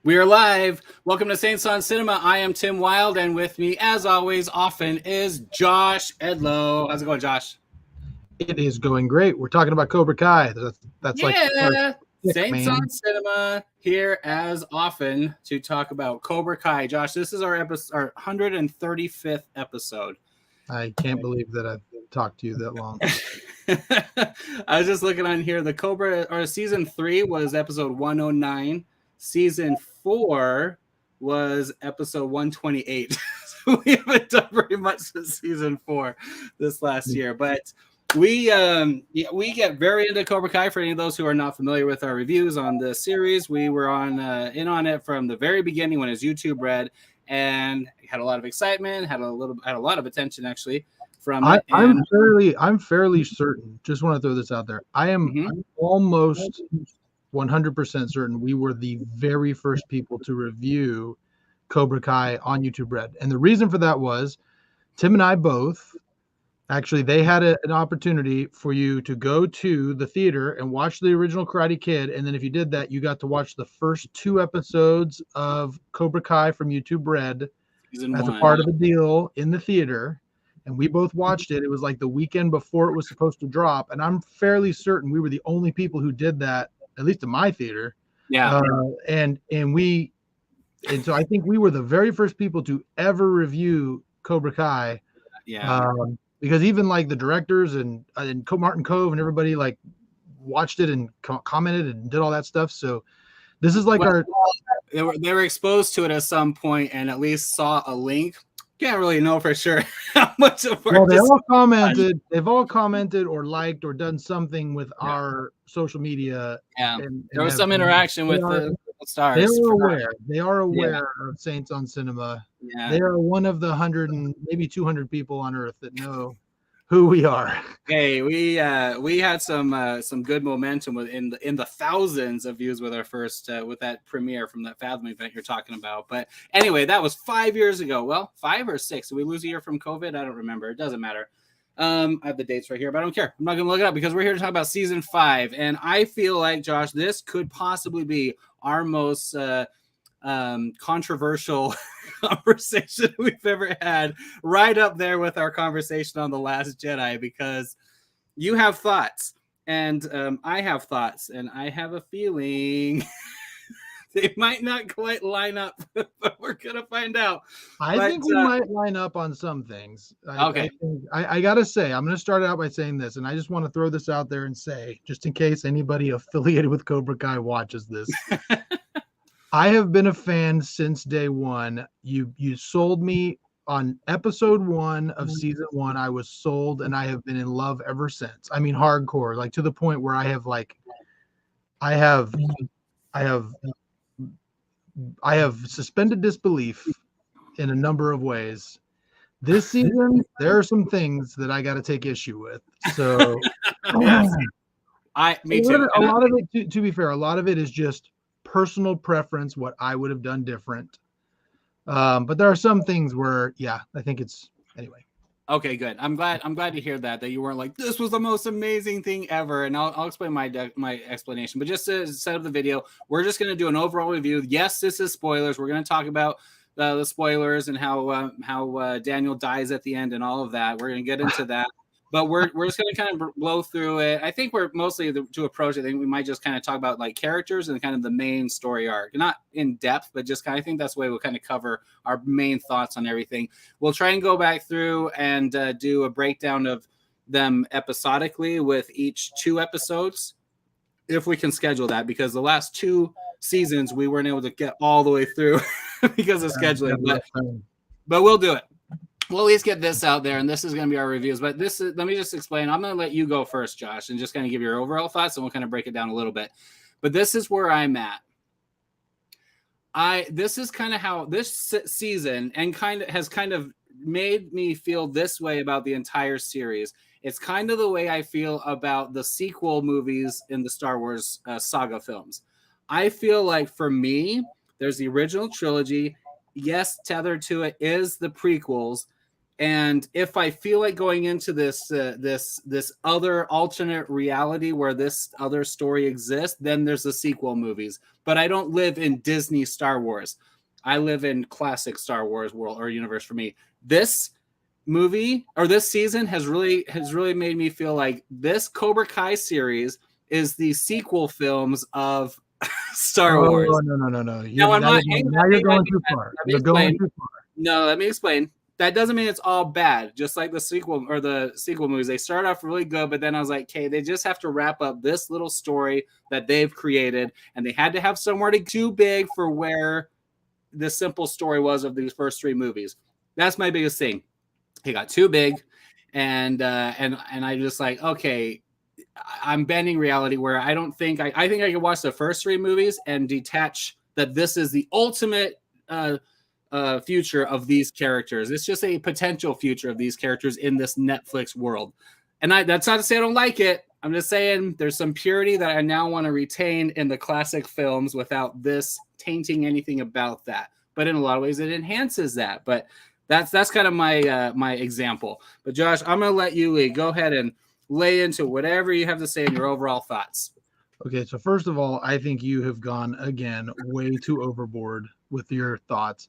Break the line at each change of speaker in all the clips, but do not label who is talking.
We are live. Welcome to Saints on Cinema. I am Tim Wild, and with me, as always, often is Josh Edlow. How's it going, Josh?
It is going great. We're talking about Cobra Kai. That's like
Saints on Cinema here as often to talk about Cobra Kai. Josh, this is our 135th episode.
I can't believe that I've talked to you that long.
I was just looking on here. The Cobra or season 3 was episode 109. Season 4 was episode 128. So we haven't done very much since season 4 this last year, but we get very into Cobra Kai. For any of those who are not familiar with our reviews on the series, we were in on it from the very beginning when it was YouTube Red, and had a lot of excitement, had a lot of attention actually from it.
I'm fairly certain. Just want to throw this out there. I'm almost 100% certain we were the very first people to review Cobra Kai on YouTube Red. And the reason for that was Tim and I both, actually, they had an opportunity for you to go to the theater and watch the original Karate Kid. And then if you did that, you got to watch the first 2 episodes of Cobra Kai from YouTube Red as a part of the deal in the theater. And we both watched it. It was like the weekend before it was supposed to drop. And I'm fairly certain we were the only people who did that, at least in my theater.
Yeah.
And so I think we were the very first people to ever review Cobra Kai.
Yeah.
Because even like the directors and Martin Cove and everybody like watched it and commented and did all that stuff. So this is like
they were exposed to it at some point and at least saw a link. Can't really know for sure how much of
Well, they all commented. They've all commented or liked or done something with our social media.
Yeah, there was some interaction with the stars.
They are aware of Saints on Cinema.
Yeah.
They are one of the 100 and maybe 200 people on Earth that know who we are.
Hey, we had some good momentum in the thousands of views with our first with that premiere from that Fathom event you're talking about. But anyway, that was 5 years ago. Well, 5 or 6. Did we lose a year from COVID? I don't remember. It doesn't matter. I have the dates right here, but I don't care. I'm not going to look it up because we're here to talk about season 5, and I feel like, Josh, this could possibly be our most controversial conversation we've ever had, right up there with our conversation on The Last Jedi, because you have thoughts and I have thoughts, and I have a feeling they might not quite line up, but we're gonna find out.
I think we might line up on some things.
Okay.
I gotta say, I'm gonna start out by saying this, and I just want to throw this out there and say, just in case anybody affiliated with Cobra Kai watches this. I have been a fan since day one. You sold me on episode 1 of season 1. I was sold, and I have been in love ever since. I mean, hardcore, like to the point where I have suspended disbelief in a number of ways. This season, there are some things that I got to take issue with. So,
me too.
A lot of it, to be fair, a lot of it is just personal preference, what I would have done different. But there are some things where, I think it's anyway.
Okay, good. I'm glad to hear that you weren't like, this was the most amazing thing ever. And I'll explain my explanation. But just to set up the video, we're just going to do an overall review. Yes, this is spoilers. We're going to talk about the spoilers and how Daniel dies at the end and all of that. We're going to get into that. But we're just going to kind of blow through it. I think we're mostly to approach it. I think we might just kind of talk about like characters and kind of the main story arc. Not in depth, but just kind of, I think that's the way we'll kind of cover our main thoughts on everything. We'll try and go back through and do a breakdown of them episodically with each 2 episodes, if we can schedule that, because the last 2 seasons we weren't able to get all the way through because of scheduling. But we'll do it. We'll at least get this out there, and this is going to be our reviews. But let me just explain. I'm going to let you go first, Josh, and just kind of give your overall thoughts, and we'll kind of break it down a little bit. But this is where I'm at. This is kind of how this season has made me feel this way about the entire series. It's kind of the way I feel about the sequel movies in the Star Wars saga films. I feel like for me, there's the original trilogy. Yes, tethered to it is the prequels. And if I feel like going into this other alternate reality where this other story exists, then there's the sequel movies. But I don't live in Disney Star Wars. I live in classic Star Wars world or universe for me. This movie or this season has really made me feel like this Cobra Kai series is the sequel films of Star Wars.
No.
Now, I'm not.
Now you're going too far. You're going too far.
No, let me explain. That doesn't mean it's all bad. Just like the sequel movies, they start off really good, but then I was like, okay, they just have to wrap up this little story that they've created, and they had to have somewhere to too big for where the simple story was of these first three movies. That's my biggest thing. It got too big, and I just like, okay, I'm bending reality where I don't think I think I can watch the first three movies and detach that this is the ultimate future of these characters. It's just a potential future of these characters in this Netflix world. And that's not to say I don't like it. I'm just saying there's some purity that I now want to retain in the classic films without this tainting anything about that. But in a lot of ways, it enhances that. But that's kind of my my example. But Josh, I'm going to let you lead. Go ahead and lay into whatever you have to say in your overall thoughts.
Okay, so first of all, I think you have gone again way too overboard with your thoughts.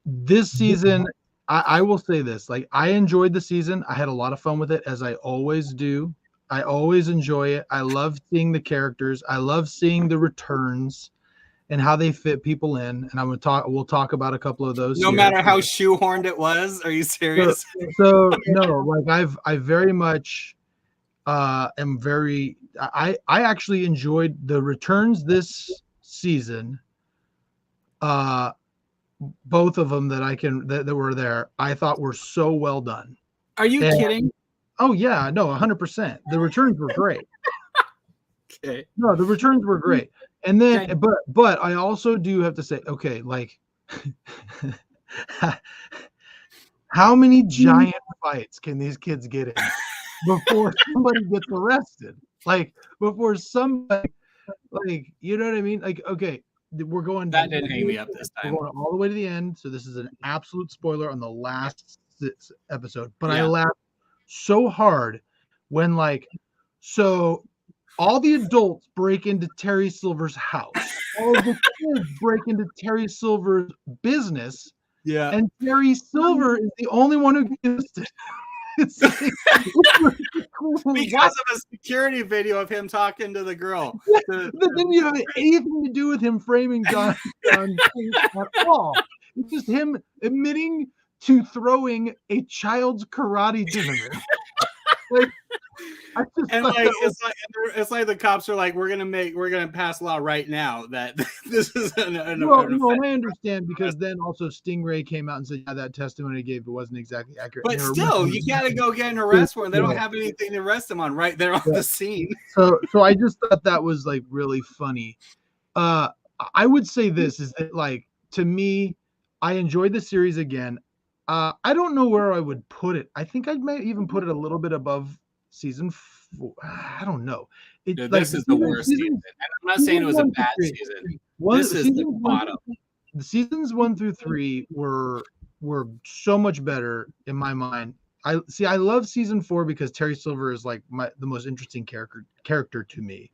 This season, I will say this, like I enjoyed the season. I had a lot of fun with it, as I always do. I always enjoy it. I love seeing the characters. I love seeing the returns and how they fit people in. And we'll talk about a couple of those.
No matter how shoehorned it was. Are you serious?
So no, like I very much am very, I actually enjoyed the returns this season. Both of them that were there, I thought were so well done.
Are you kidding?
Oh yeah, no, 100%. The returns were great.
Okay.
No, the returns were great. And then, okay. but I also do have to say, okay, like, how many giant fights can these kids get in before somebody gets arrested? Like, before somebody, like, you know what I mean? Like, okay, we're going.
That didn't hang me up this time.
We're going all the way to the end. So this is an absolute spoiler on the last episode. But yeah. I laughed so hard when, like, so all the adults break into Terry Silver's house. All the kids break into Terry Silver's business.
Yeah.
And Terry Silver is the only one who gets it. It's like,
because of a security video of him talking to the girl.
That didn't even have anything to do with him framing John at all. It's just him admitting to throwing a child's karate tournament. Like,
it's like the cops are like, we're gonna pass law right now that this is
no, and I understand, because then also Stingray came out and said, yeah, that testimony he gave it wasn't exactly accurate.
But still, you gotta go get an arrest warrant. They don't have anything to arrest him on right there on the scene.
So I just thought that was like really funny. I would say this is that, like, to me, I enjoyed the series again. I don't know where I would put it. I think I might even put it a little bit above season 4. I don't know.
Dude, like, this is the worst season. And I'm not saying it was a bad season. This is the bottom.
The seasons 1 through 3 were so much better in my mind. I love season 4 because Terry Silver is like the most interesting character to me,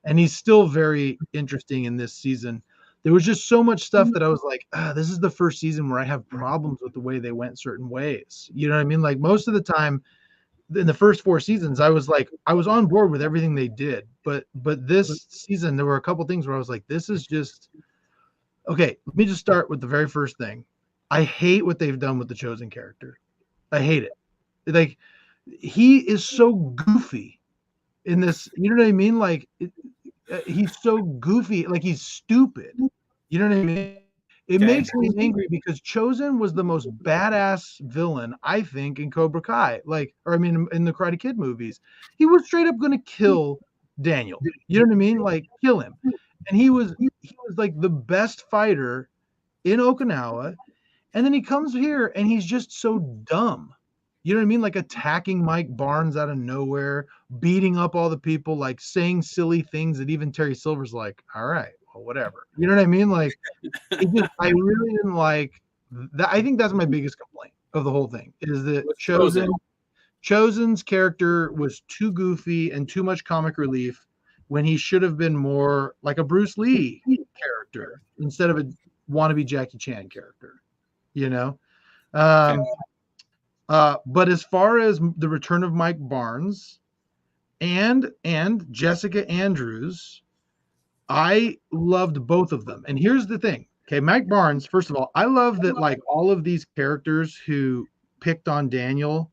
and he's still very interesting in this season. There was just so much stuff that I was like, this is the first season where I have problems with the way they went certain ways. You know what I mean? Like, most of the time in the first 4 seasons, I was on board with everything they did. But this season, there were a couple things where I was like, this is just okay. Let me just start with the very first thing. I hate what they've done with the Chosen character. I hate it. Like, he is so goofy in this. You know what I mean? Like, he's so goofy. Like, he's stupid. You know what I mean? It makes me angry because Chosen was the most badass villain, I think, in Cobra Kai. Like, or I mean, in the Karate Kid movies, he was straight up going to kill Daniel. You know what I mean? Like, kill him. And he was like the best fighter in Okinawa. And then he comes here and he's just so dumb. You know what I mean? Like, attacking Mike Barnes out of nowhere, beating up all the people, like saying silly things that even Terry Silver's like, all right, well, whatever. You know what I mean? Like, I really didn't like that. I think that's my biggest complaint. of the whole thing is that
With Chosen.
Chosen's character was too goofy and too much comic relief when he should have been more like a Bruce Lee character instead of a wannabe Jackie Chan character, you know?
Okay.
But as far as the return of Mike Barnes and Jessica Andrews, I loved both of them. And here's the thing. Okay, Mike Barnes, first of all, I love that like all of these characters who picked on Daniel,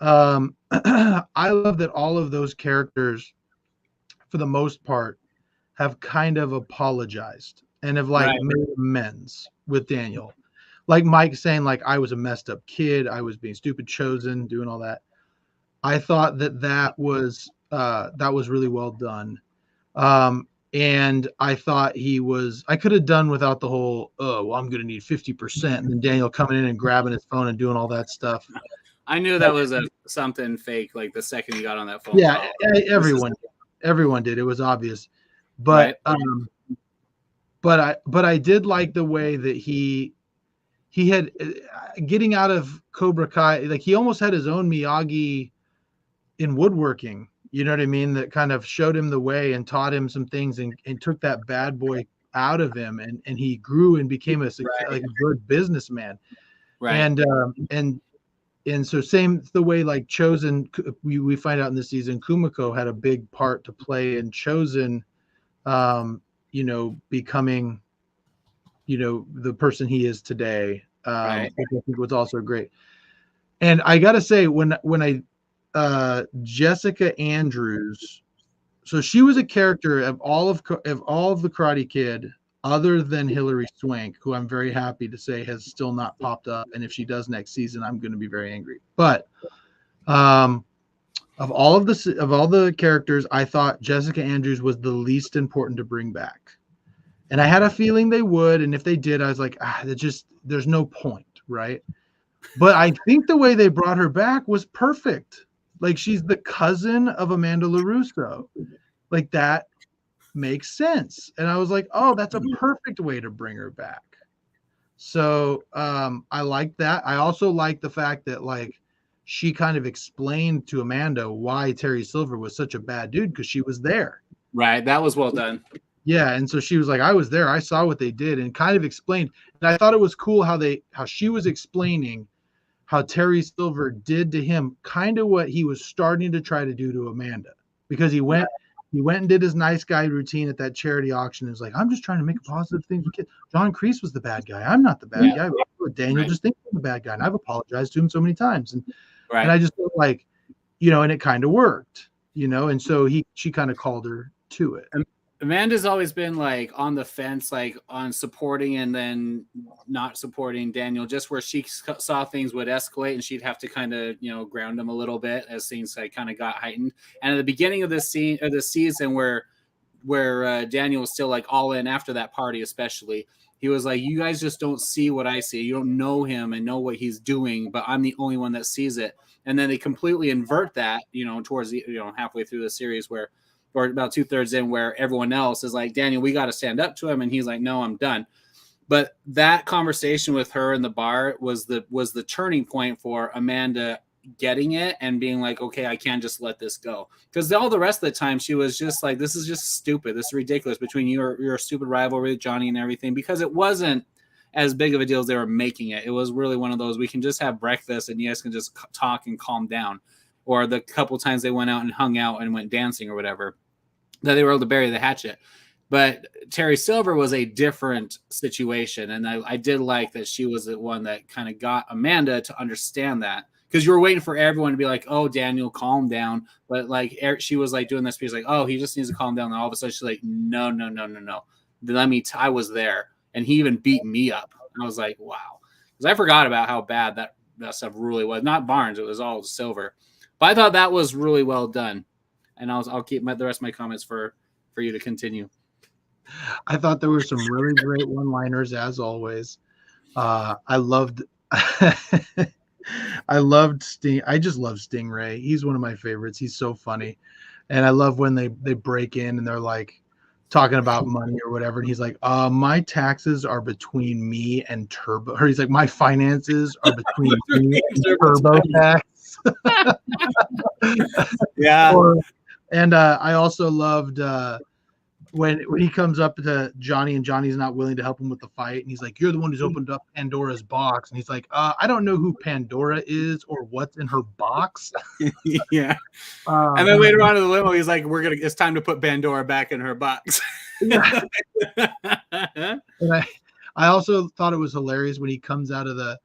I love that all of those characters, for the most part, have kind of apologized and have like made amends with Daniel. Like Mike saying, like, I was a messed up kid, I was being stupid, Chosen, doing all that. I thought that was really well done. And I thought I could have done without the whole, oh, well, I'm going to need 50%. And then Daniel coming in and grabbing his phone and doing all that stuff.
I knew that was something fake. Like the second he got on that phone.
Yeah, everyone did. It was obvious. But, but I did like the way that he had getting out of Cobra Kai. Like he almost had his own Miyagi in woodworking. You know what I mean? That kind of showed him the way and taught him some things and took that bad boy out of him. And he grew and became like a good businessman. Right. And so same the way like Chosen, we find out in this season, Kumiko had a big part to play in Chosen, you know, becoming, you know, the person he is today. Which I think was also great. And I got to say, when Jessica Andrews, so she was a character of all of the Karate Kid, other than Hilary Swank, who I'm very happy to say has still not popped up. And if she does next season, I'm going to be very angry. But of all the characters, I thought Jessica Andrews was the least important to bring back. And I had a feeling they would. And if they did, I was like, there's no point, right? But I think the way they brought her back was perfect. Like she's the cousin of Amanda LaRusso. Like that makes sense. And I was like, oh, that's a perfect way to bring her back. So I like that. I also like the fact that like she kind of explained to Amanda why Terry Silver was such a bad dude because she was there.
Right. That was well done.
Yeah. And so she was like, I was there. I saw what they did and kind of explained. And I thought it was cool how she was explaining how Terry Silver did to him kind of what he was starting to try to do to Amanda, because he went and did his nice guy routine at that charity auction. And was like, I'm just trying to make a positive thing for kids. John Kreese was the bad guy. I'm not the bad guy. Daniel just thinks I'm the bad guy. And I've apologized to him so many times. And I just felt like, you know, and it kind of worked, you know, and so she kind of called her to it.
Amanda's always been like on the fence, like on supporting and then not supporting Daniel, just where she saw things would escalate and she'd have to kind of, you know, ground him a little bit as things like kind of got heightened. And at the beginning of this scene or the season where Daniel was still like all in after that party, especially, he was like, you guys just don't see what I see. You don't know him and know what he's doing, but I'm the only one that sees it. And then they completely invert that, you know, towards the, you know, halfway through the series or about 2/3 in, where everyone else is like, Daniel, we got to stand up to him. And he's like, no, I'm done. But that conversation with her in the bar was the turning point for Amanda getting it and being like, okay, I can't just let this go. Because all the rest of the time she was just like, this is just stupid. This is ridiculous between your stupid rivalry with Johnny and everything, because it wasn't as big of a deal as they were making it. It was really one of those, we can just have breakfast and you guys can just talk and calm down. Or the couple times they went out and hung out and went dancing or whatever, that they were able to bury the hatchet. But Terry Silver was a different situation. And I did like that she was the one that kind of got Amanda to understand that, because you were waiting for everyone to be like, oh, Daniel, calm down. But like she was like doing this, she's like, oh, he just needs to calm down. And all of a sudden she's like, no. I was there. And he even beat me up. And I was like, wow. Because I forgot about how bad that stuff really was. Not Barnes, it was all Silver. But I thought that was really well done. And I'll keep the rest of my comments for you to continue.
I thought there were some really great one-liners as always. I loved Sting. I just love Stingray. He's one of my favorites. He's so funny. And I love when they break in and they're like, talking about money or whatever, and he's like, my taxes are between me and Turbo, or he's like, my finances are between me and TurboTax.
Yeah.
And I also loved when he comes up to Johnny and Johnny's not willing to help him with the fight, and he's like, you're the one who's opened up Pandora's box, and he's like, I don't know who Pandora is or what's in her box.
Yeah. And then later on in the limo, he's like, it's time to put Pandora back in her box.
Yeah. And I also thought it was hilarious when he comes out of the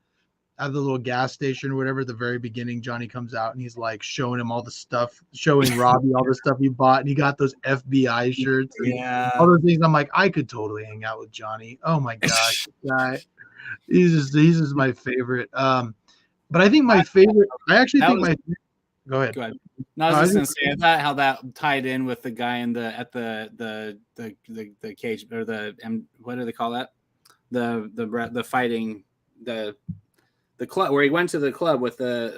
little gas station or whatever at the very beginning. Johnny comes out and he's like showing him all the stuff, showing Robbie all the stuff he bought, and he got those FBI shirts,
yeah,
all those things. I'm like, I could totally hang out with Johnny. Oh my gosh, guy, he's just my favorite. But I think my favorite, I actually think my. Go ahead.
No, I was just gonna say how that tied in with the guy in the cage, or what do they call that? The fighting, the club where he went to the club with the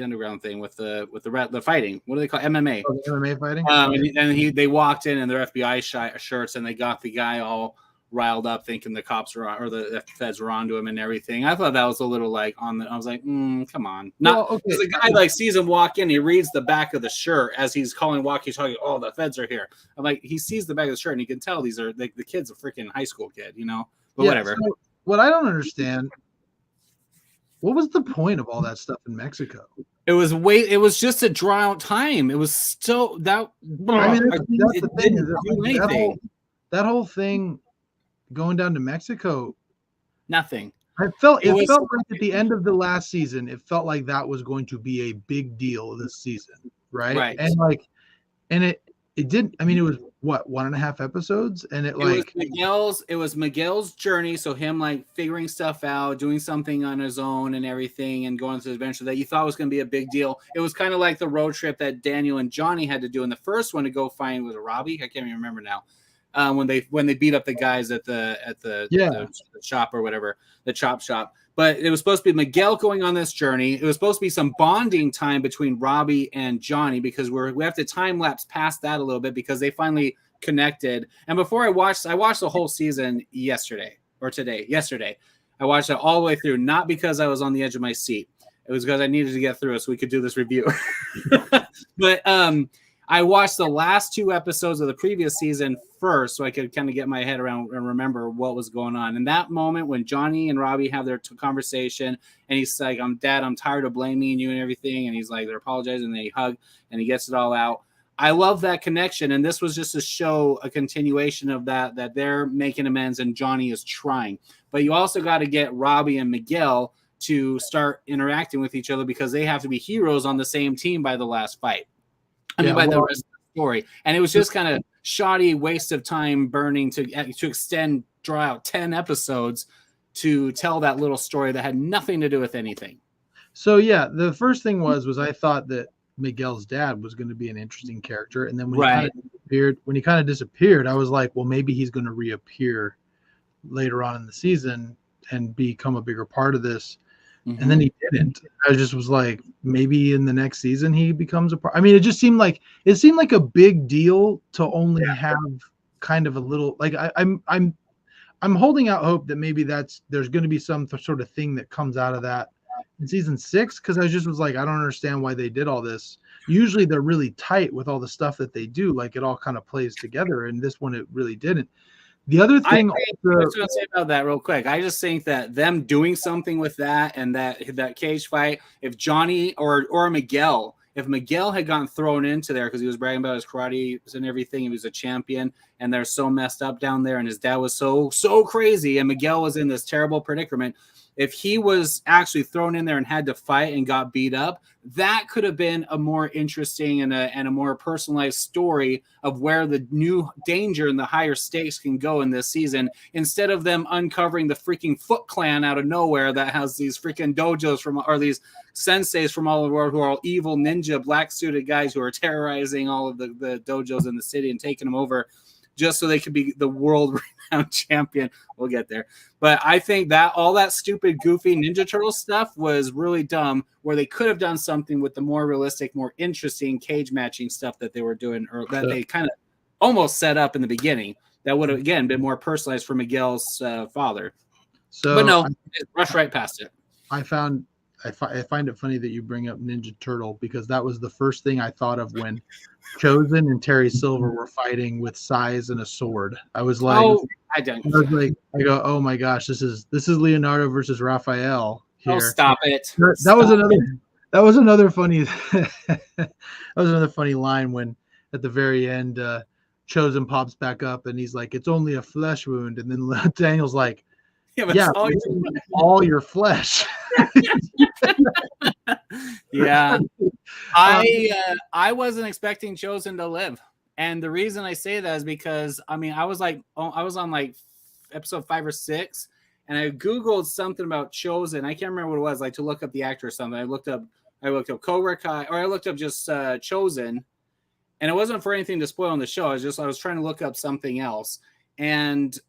underground thing with the fighting. What do they call it? MMA?
Oh, the MMA fighting.
They walked in their FBI shirts, and they got the guy all riled up, thinking the cops were, or the feds were onto him and everything. I thought that was a little like I was like, come on. The guy like sees him walk in, he reads the back of the shirt as he's calling walkie-talkie. Oh, the feds are here. I'm like, he sees the back of the shirt and he can tell these are the kid's a freaking high school kid, But whatever.
So what I don't understand, what was the point of all that stuff in Mexico?
It was just to draw out time. It was still that. I mean, that's the
thing. That whole thing going down to Mexico,
nothing.
It felt like at the end of the last season, it felt like that was going to be a big deal this season, right? And it didn't. I mean, it was what, 1.5 episodes, and it
was Miguel's journey. So him like figuring stuff out, doing something on his own and everything, and going through the adventure that you thought was going to be a big deal. It was kind of like the road trip that Daniel and Johnny had to do in the first one to go find, was it Robbie? I can't even remember now. When they beat up the guys at the shop or whatever, the chop shop. But it was supposed to be Miguel going on this journey. It was supposed to be some bonding time between Robbie and Johnny, because we have to time lapse past that a little bit because they finally connected. And before I watched the whole season yesterday. I watched it all the way through, not because I was on the edge of my seat. It was because I needed to get through it so we could do this review. But I watched the last 2 episodes of the previous season first, so I could kind of get my head around and remember what was going on. And that moment when Johnny and Robbie have their conversation, and he's like, I'm tired of blaming you and everything. And he's like, they're apologizing, and they hug, and he gets it all out. I love that connection. And this was just to show a continuation of that they're making amends and Johnny is trying. But you also got to get Robbie and Miguel to start interacting with each other, because they have to be heroes on the same team by the last fight. The rest of the story. And it was just kind of shoddy waste of time burning to draw out 10 episodes to tell that little story that had nothing to do with anything.
So yeah, the first thing was I thought that Miguel's dad was going to be an interesting character, and then when he kind of disappeared, I was like, well, maybe he's going to reappear later on in the season and become a bigger part of this. Mm-hmm. And then he didn't. I was like, maybe in the next season he becomes a part. I mean, it seemed like a big deal to only have kind of a little, like, I'm holding out hope that maybe there's going to be some sort of thing that comes out of that in season 6, because I just was like, I don't understand why they did all this. Usually they're really tight with all the stuff that they do, like it all kind of plays together, and this one it really didn't. The other thing,
I was going to say about that real quick. I just think that them doing something with that and that cage fight, if Johnny or Miguel, if Miguel had gotten thrown into there because he was bragging about his karate and everything, he was a champion, and they're so messed up down there, and his dad was so crazy, and Miguel was in this terrible predicament. If he was actually thrown in there and had to fight and got beat up, that could have been a more interesting and a more personalized story of where the new danger and the higher stakes can go in this season, instead of them uncovering the freaking Foot Clan out of nowhere that has these freaking dojos or these senseis from all over the world who are all evil ninja black suited guys who are terrorizing all of the dojos in the city and taking them over just so they could be the world renowned champion. We'll get there. But I think that all that stupid, goofy Ninja Turtle stuff was really dumb, where they could have done something with the more realistic, more interesting cage matching stuff that they were doing, or that they kind of almost set up in the beginning that would have again been more personalized for Miguel's father.
So,
but no, it rushed right past it.
I find it funny that you bring up Ninja Turtle, because that was the first thing I thought of when Chosen and Terry Silver were fighting with sais and a sword. I was like, I go, oh my gosh, this is Leonardo versus Raphael here.
Oh, stop it!
That was another funny line when at the very end, Chosen pops back up and he's like, it's only a flesh wound, and then Daniel's like, yeah, all your flesh.
Yeah. I wasn't expecting Chosen to live. And the reason I say that is because, I mean, I was on like episode 5 or 6, and I Googled something about Chosen. I can't remember what it was, like to look up the actor or something. I looked up Cobra Kai, or I looked up just Chosen, and it wasn't for anything to spoil on the show. I was trying to look up something else. And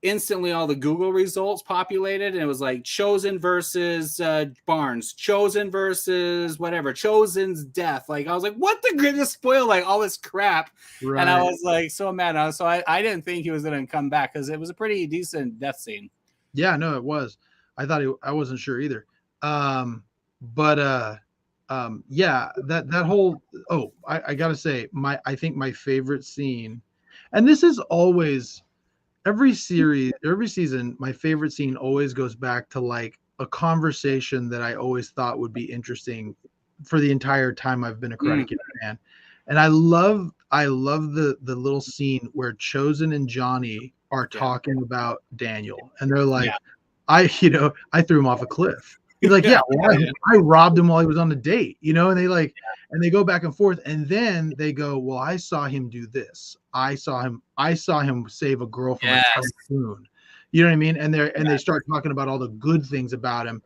instantly all the Google results populated, and it was like Chosen versus Barnes, Chosen versus whatever, Chosen's death. Like, I was like, what the greatest spoil, like all this crap. Right. And I was like so mad. So I didn't think he was going to come back, because it was a pretty decent death scene.
Yeah, no, it was. I wasn't sure either. Yeah, that whole, I gotta say, I think my favorite scene, and this is always every season, my favorite scene always goes back to like a conversation that I always thought would be interesting for the entire time I've been a Karate Kid fan. And I love the little scene where Chosen and Johnny are talking about Daniel, and they're like, I threw him off a cliff. He's like, I robbed him while he was on a date, and they go back and forth, and then they go, well, I saw him do this. I saw him save a girl from a typhoon. You know what I mean? And they start talking about all the good things about him.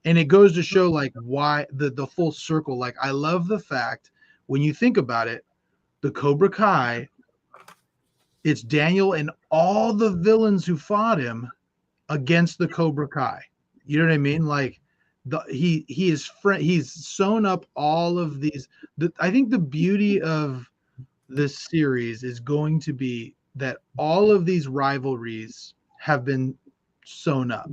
And it goes to show like why the full circle. Like, I love the fact when you think about it, the Cobra Kai, it's Daniel and all the villains who fought him against the Cobra Kai. You know what I mean? Like, he's sewn up all of these. I think the beauty of this series is going to be that all of these rivalries have been sewn up.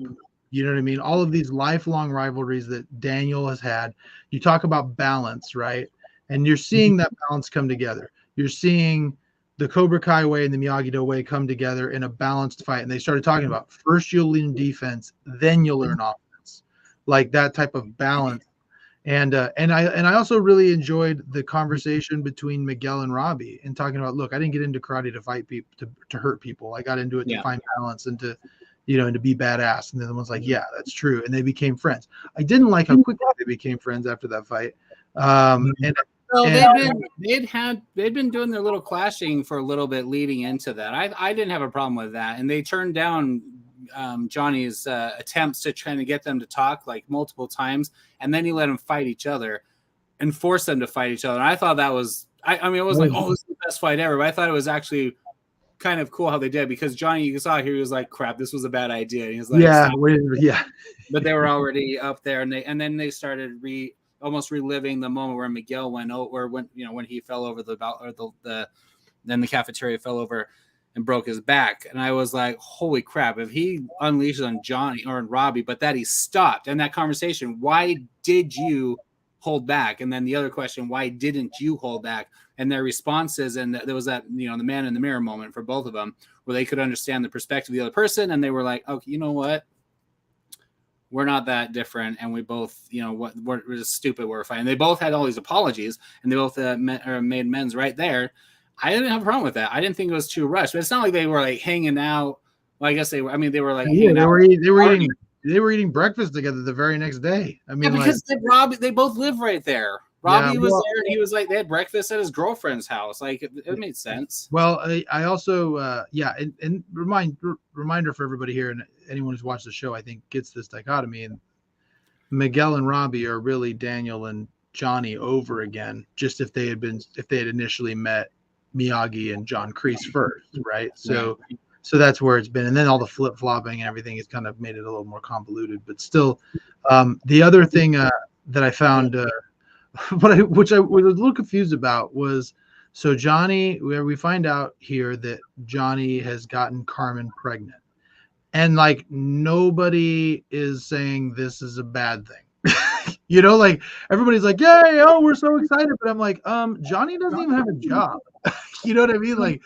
You know what I mean? All of these lifelong rivalries that Daniel has had. You talk about balance, right? And you're seeing that balance come together. You're seeing the Cobra Kai way and the Miyagi-Do way come together in a balanced fight. And they started talking about first you'll learn defense, then you'll learn offense, like that type of balance. And I also really enjoyed the conversation between Miguel and Robbie and talking about, look, I didn't get into karate to fight people, to hurt people. I got into it to find balance and to, and to be badass. And then the one's like, yeah, that's true. And they became friends. I didn't like how quickly they became friends after that fight.
They'd been doing their little clashing for a little bit leading into that. I didn't have a problem with that, and they turned down Johnny's attempts to try to get them to talk like multiple times, and then he let them fight each other and force them to fight each other. And I thought that was, I mean, it was like, oh, this is the best fight ever. But I thought it was actually kind of cool how they did, because Johnny, you saw here, he was like, crap, this was a bad idea. And he was like, but they were already up there, and then they started almost reliving the moment where Miguel went over, when he fell over then the cafeteria fell over and broke his back. And I was like, holy crap, if he unleashes on Johnny or on Robbie, but that he stopped. And that conversation, why did you hold back? And then the other question, why didn't you hold back? And their responses, and there was that, the man in the mirror moment for both of them, where they could understand the perspective of the other person. And they were like, okay, you know what? We're not that different, and we both, we're just stupid. We're fine. They both had all these apologies, and they both made amends right there. I didn't have a problem with that. I didn't think it was too rushed, but it's not like they were like hanging out. Well, I guess they were. I mean, they were like,
they were eating breakfast together the very next day. I mean,
because they both live right there. Robbie was there, and he was like, they had breakfast at his girlfriend's house. Like, it made sense.
Well, I also, and reminder for everybody here, and anyone who's watched the show, I think, gets this dichotomy. And Miguel and Robbie are really Daniel and Johnny over again, just if they had initially met Miyagi and John Kreese first, right? So that's where it's been. And then all the flip-flopping and everything has kind of made it a little more convoluted. But still, the other thing that I found, which I was a little confused about, was So Johnny, where we find out here that Johnny has gotten Carmen pregnant, and like nobody is saying this is a bad thing. You know, like everybody's like, "Yay! Oh, we're so excited!" But I'm like, Johnny doesn't even have a job. You know what I mean? Like,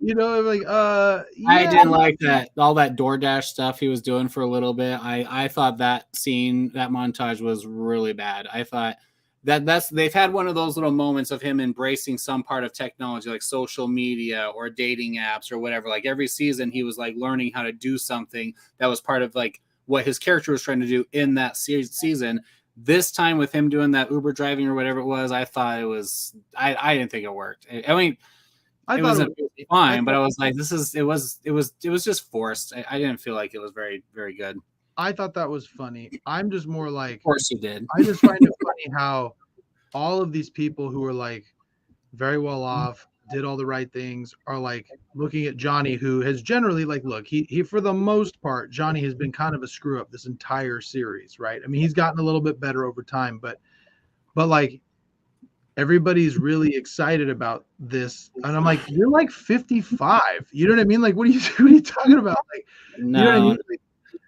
you know, like, yeah.
I didn't like that all that DoorDash stuff he was doing for a little bit. I thought that scene, that montage was really bad. I thought that's they've had one of those little moments of him embracing some part of technology, like social media or dating apps or whatever. Like every season, he was like learning how to do something that was part of like what his character was trying to do in that season. This time with him doing that Uber driving or whatever it was, I thought it was. I didn't think it worked. I mean.
I
It
thought
was fine, but I was like, it was just forced. I didn't feel like it was very, very good.
I thought that was funny. I'm just more like,
Of course you did.
I just find it funny how all of these people who are like very well off, did all the right things, are like looking at Johnny, who has generally like, look, he for the most part, Johnny has been kind of a screw up this entire series, right? I mean, he's gotten a little bit better over time, but like everybody's really excited about this, and I'm like, you're like 55. You know what I mean? Like, what are you talking about? Like,
No.
you know what I mean? Like,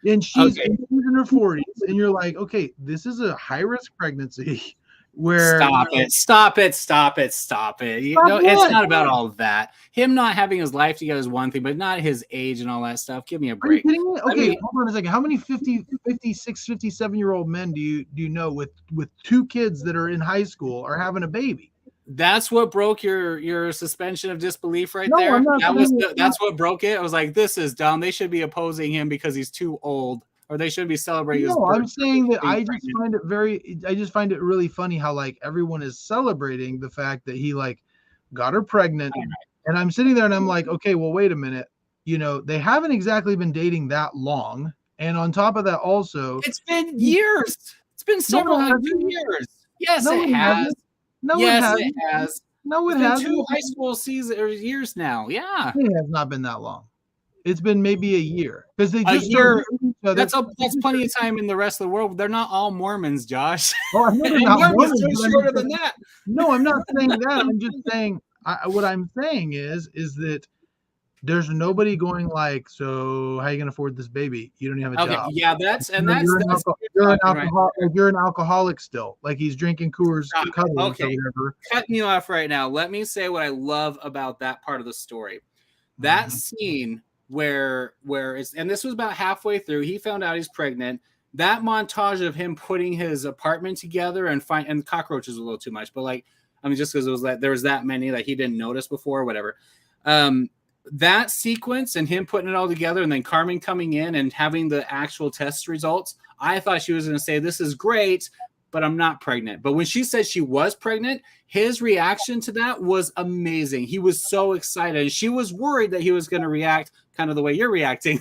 and she's in her 40s, and you're like, okay, this is a high risk pregnancy. Where
stop it. You know, it's not about all of that. Him not having his life together is one thing, but not his age and all that stuff. Give me a break.
Are you kidding me? Okay, hold on a second. How many 50, 56, 57-year-old men do you know with two kids that are in high school are having a baby?
That's what broke your suspension of disbelief right there. That's what broke it. I was like, this is dumb. They should be opposing him because he's too old. Or they should be celebrating.
No, I'm saying that I just find it really funny how like everyone is celebrating the fact that he like got her pregnant, and I'm sitting there and I'm like, okay, well, wait a minute, you know, they haven't exactly been dating that long, and on top of that, also,
it's been years. It's been several years. Yes, it has.
No,
yes, it has.
No, it
has. 2 high school seasons or years now. Yeah,
it has not been that long. It's been maybe a year because they just
that's plenty of time in the rest of the world. They're not all Mormons, Josh.
Oh,
Mormons are shorter than that.
No, I'm not saying that. I'm just saying what I'm saying is that there's nobody going like, so how are you gonna afford this baby? You don't even have a job.
Yeah,
you're an alcoholic still. Like he's drinking Coors.
Okay, cutting you off right now. Let me say what I love about that part of the story. That scene where it's, and this was about halfway through, he found out he's pregnant. That montage of him putting his apartment together and cockroaches a little too much, but like, I mean, just because it was that there was that many that he didn't notice before, or whatever. That sequence and him putting it all together, and then Carmen coming in and having the actual test results, I thought she was going to say, "This is great, but I'm not pregnant." But when she said she was pregnant, his reaction to that was amazing. He was so excited. And she was worried that he was going to react kind of the way you're reacting.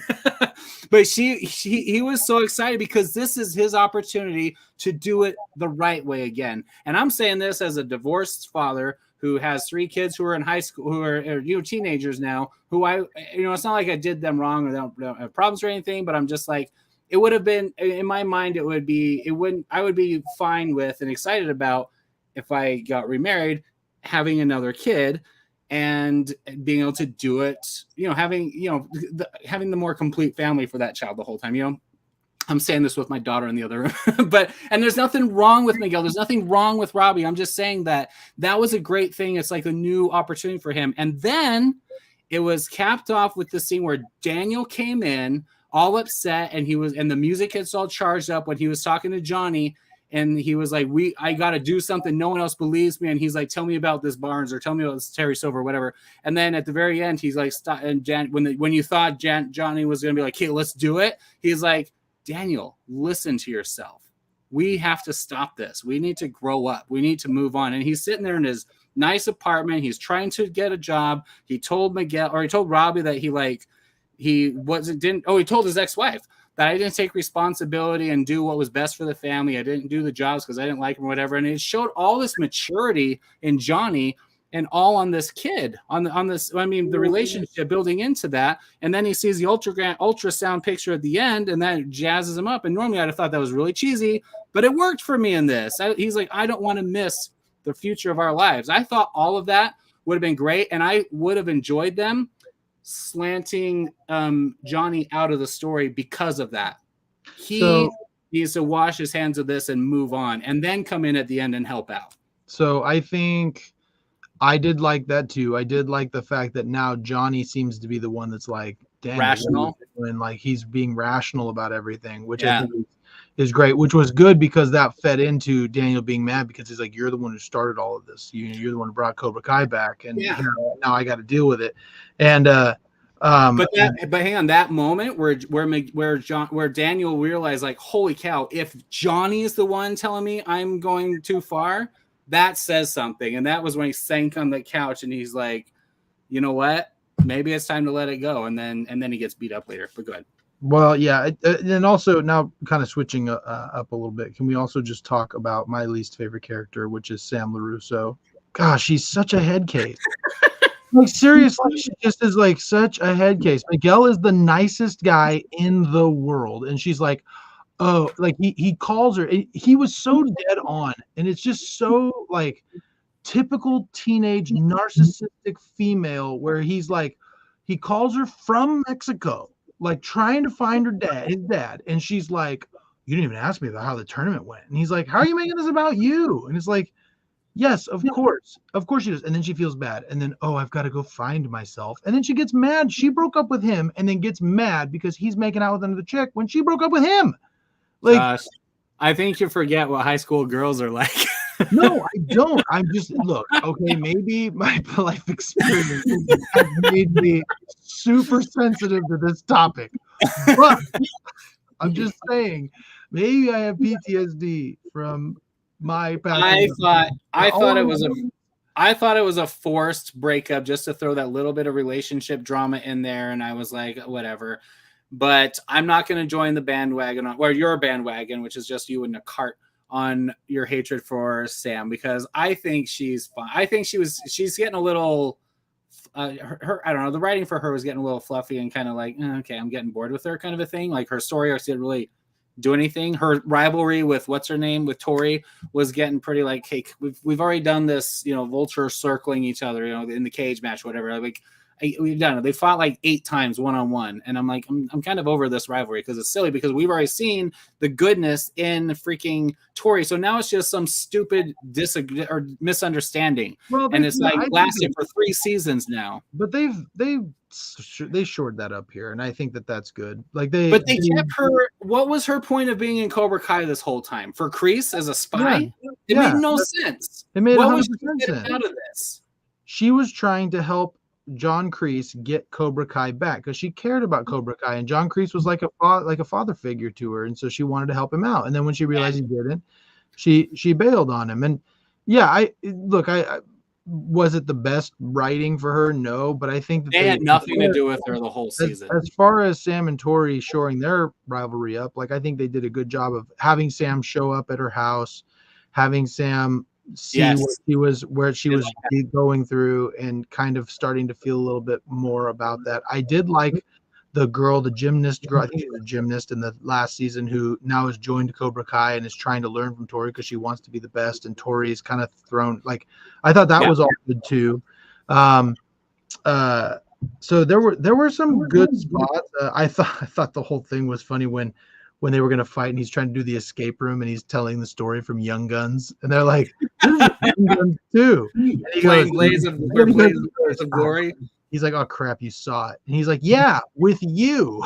But he was so excited because this is his opportunity to do it the right way again. And I'm saying this as a divorced father who has 3 kids who are in high school, who are teenagers now, who it's not like I did them wrong or they don't have problems or anything, but I'm just like, it would have been, in my mind, I would be fine with and excited about if I got remarried, having another kid and being able to do it, having the more complete family for that child the whole time, I'm saying this with my daughter in the other room, and there's nothing wrong with Miguel. There's nothing wrong with Robbie. I'm just saying that was a great thing. It's like a new opportunity for him. And then it was capped off with the scene where Daniel came in all upset, and the music gets all charged up when he was talking to Johnny, and he was like, I got to do something. No one else believes me. And he's like, tell me about this Barnes, or tell me about this Terry Silver, or whatever. And then at the very end, he's like, stop. And when you thought Johnny was going to be like, hey, let's do it. He's like, Daniel, listen to yourself. We have to stop this. We need to grow up. We need to move on. And he's sitting there in his nice apartment. He's trying to get a job. He told Robbie that he told his ex-wife that I didn't take responsibility and do what was best for the family. I didn't do the jobs because I didn't like him or whatever. And it showed all this maturity in Johnny, and all on this kid, on this, I mean, the relationship building into that. And then he sees the ultrasound picture at the end, and that jazzes him up. And normally I'd have thought that was really cheesy, but it worked for me in this. He's like, I don't want to miss the future of our lives. I thought all of that would have been great, and I would have enjoyed them slanting Johnny out of the story because of that. He needs to wash his hands of this and move on, and then come in at the end and help out.
So I think I did like that too. I did like the fact that now Johnny seems to be the one that's like
rational,
and like he's being rational about everything, which I think is great, which was good because that fed into Daniel being mad because he's like, you're the one who started all of this. You're the one who brought Cobra Kai back, and now I got to deal with it. And
but hang on, that moment where Daniel realized, like, holy cow, if Johnny is the one telling me I'm going too far, that says something. And that was when he sank on the couch and he's like, you know what, maybe it's time to let it go. And then he gets beat up later. But go ahead.
Well, yeah, and also now kind of switching up a little bit, can we also just talk about my least favorite character, which is Sam LaRusso? Gosh, she's such a head case. Like, seriously, she just is like such a head case. Miguel is the nicest guy in the world, and she's like, oh, like he calls her. He was so dead on, and it's just so like typical teenage narcissistic female, where he's like, he calls her from Mexico, like trying to find his dad, and she's like, you didn't even ask me about how the tournament went, and he's like, how are you making this about you? And it's like, yes, of course she does. And then she feels bad, and then, oh, I've got to go find myself, and then she gets mad. She broke up with him, and then gets mad because he's making out with another chick when she broke up with him. Like,
gosh, I think you forget what high school girls are like.
No, I don't. I'm just, look, okay, maybe my life experience has made me super sensitive to this topic, but I'm just saying, maybe I have PTSD from my past.
I thought it was a forced breakup just to throw that little bit of relationship drama in there, and I was like, whatever. But I'm not going to join the bandwagon, or your bandwagon, which is just you in a cart, on your hatred for Sam, because I think she's fine. I think she's getting a little, her I don't know, the writing for her was getting a little fluffy and kind of like, okay, I'm getting bored with her kind of a thing. Like, her story arcs didn't really do anything. Her rivalry with what's her name, with Tori, was getting pretty like, hey, we've already done this, vulture circling each other, in the cage match, whatever. Like, we've done it. They fought like 8 times one-on-one, and I'm like, I'm kind of over this rivalry because it's silly, because we've already seen the goodness in freaking Tori. So now it's just some stupid misunderstanding, and it's like lasted for 3 seasons now.
But they shored that up here, and I think that's good. Like, they
kept her. What was her point of being in Cobra Kai this whole time? For Kreese as a spy? It made no sense.
It made 100%
sense out of this.
She was trying to help John Kreese get Cobra Kai back because she cared about Cobra Kai, and John Kreese was like a father figure to her, and so she wanted to help him out. And then when she realized he didn't, she bailed on him. And I was it the best writing for her? No, but I think that
they had nothing to do with her the whole season.
As far as Sam and Tori shoring their rivalry up, like, I think they did a good job of having Sam show up at her house, having Sam see what she was going through, and kind of starting to feel a little bit more about that. I did like the gymnast girl. I think she was a gymnast in the last season, who now has joined Cobra Kai and is trying to learn from Tori because she wants to be the best. And Tori is kind of thrown. Like, I thought that was all good too. So there were some good spots. I thought the whole thing was funny when they were going to fight, and he's trying to do the escape room, and he's telling the story from Young Guns, and they're like, this is Young Guns too. And he goes,
Blaze of Glory.
He's like, oh crap, you saw it. And he's like, yeah, with you.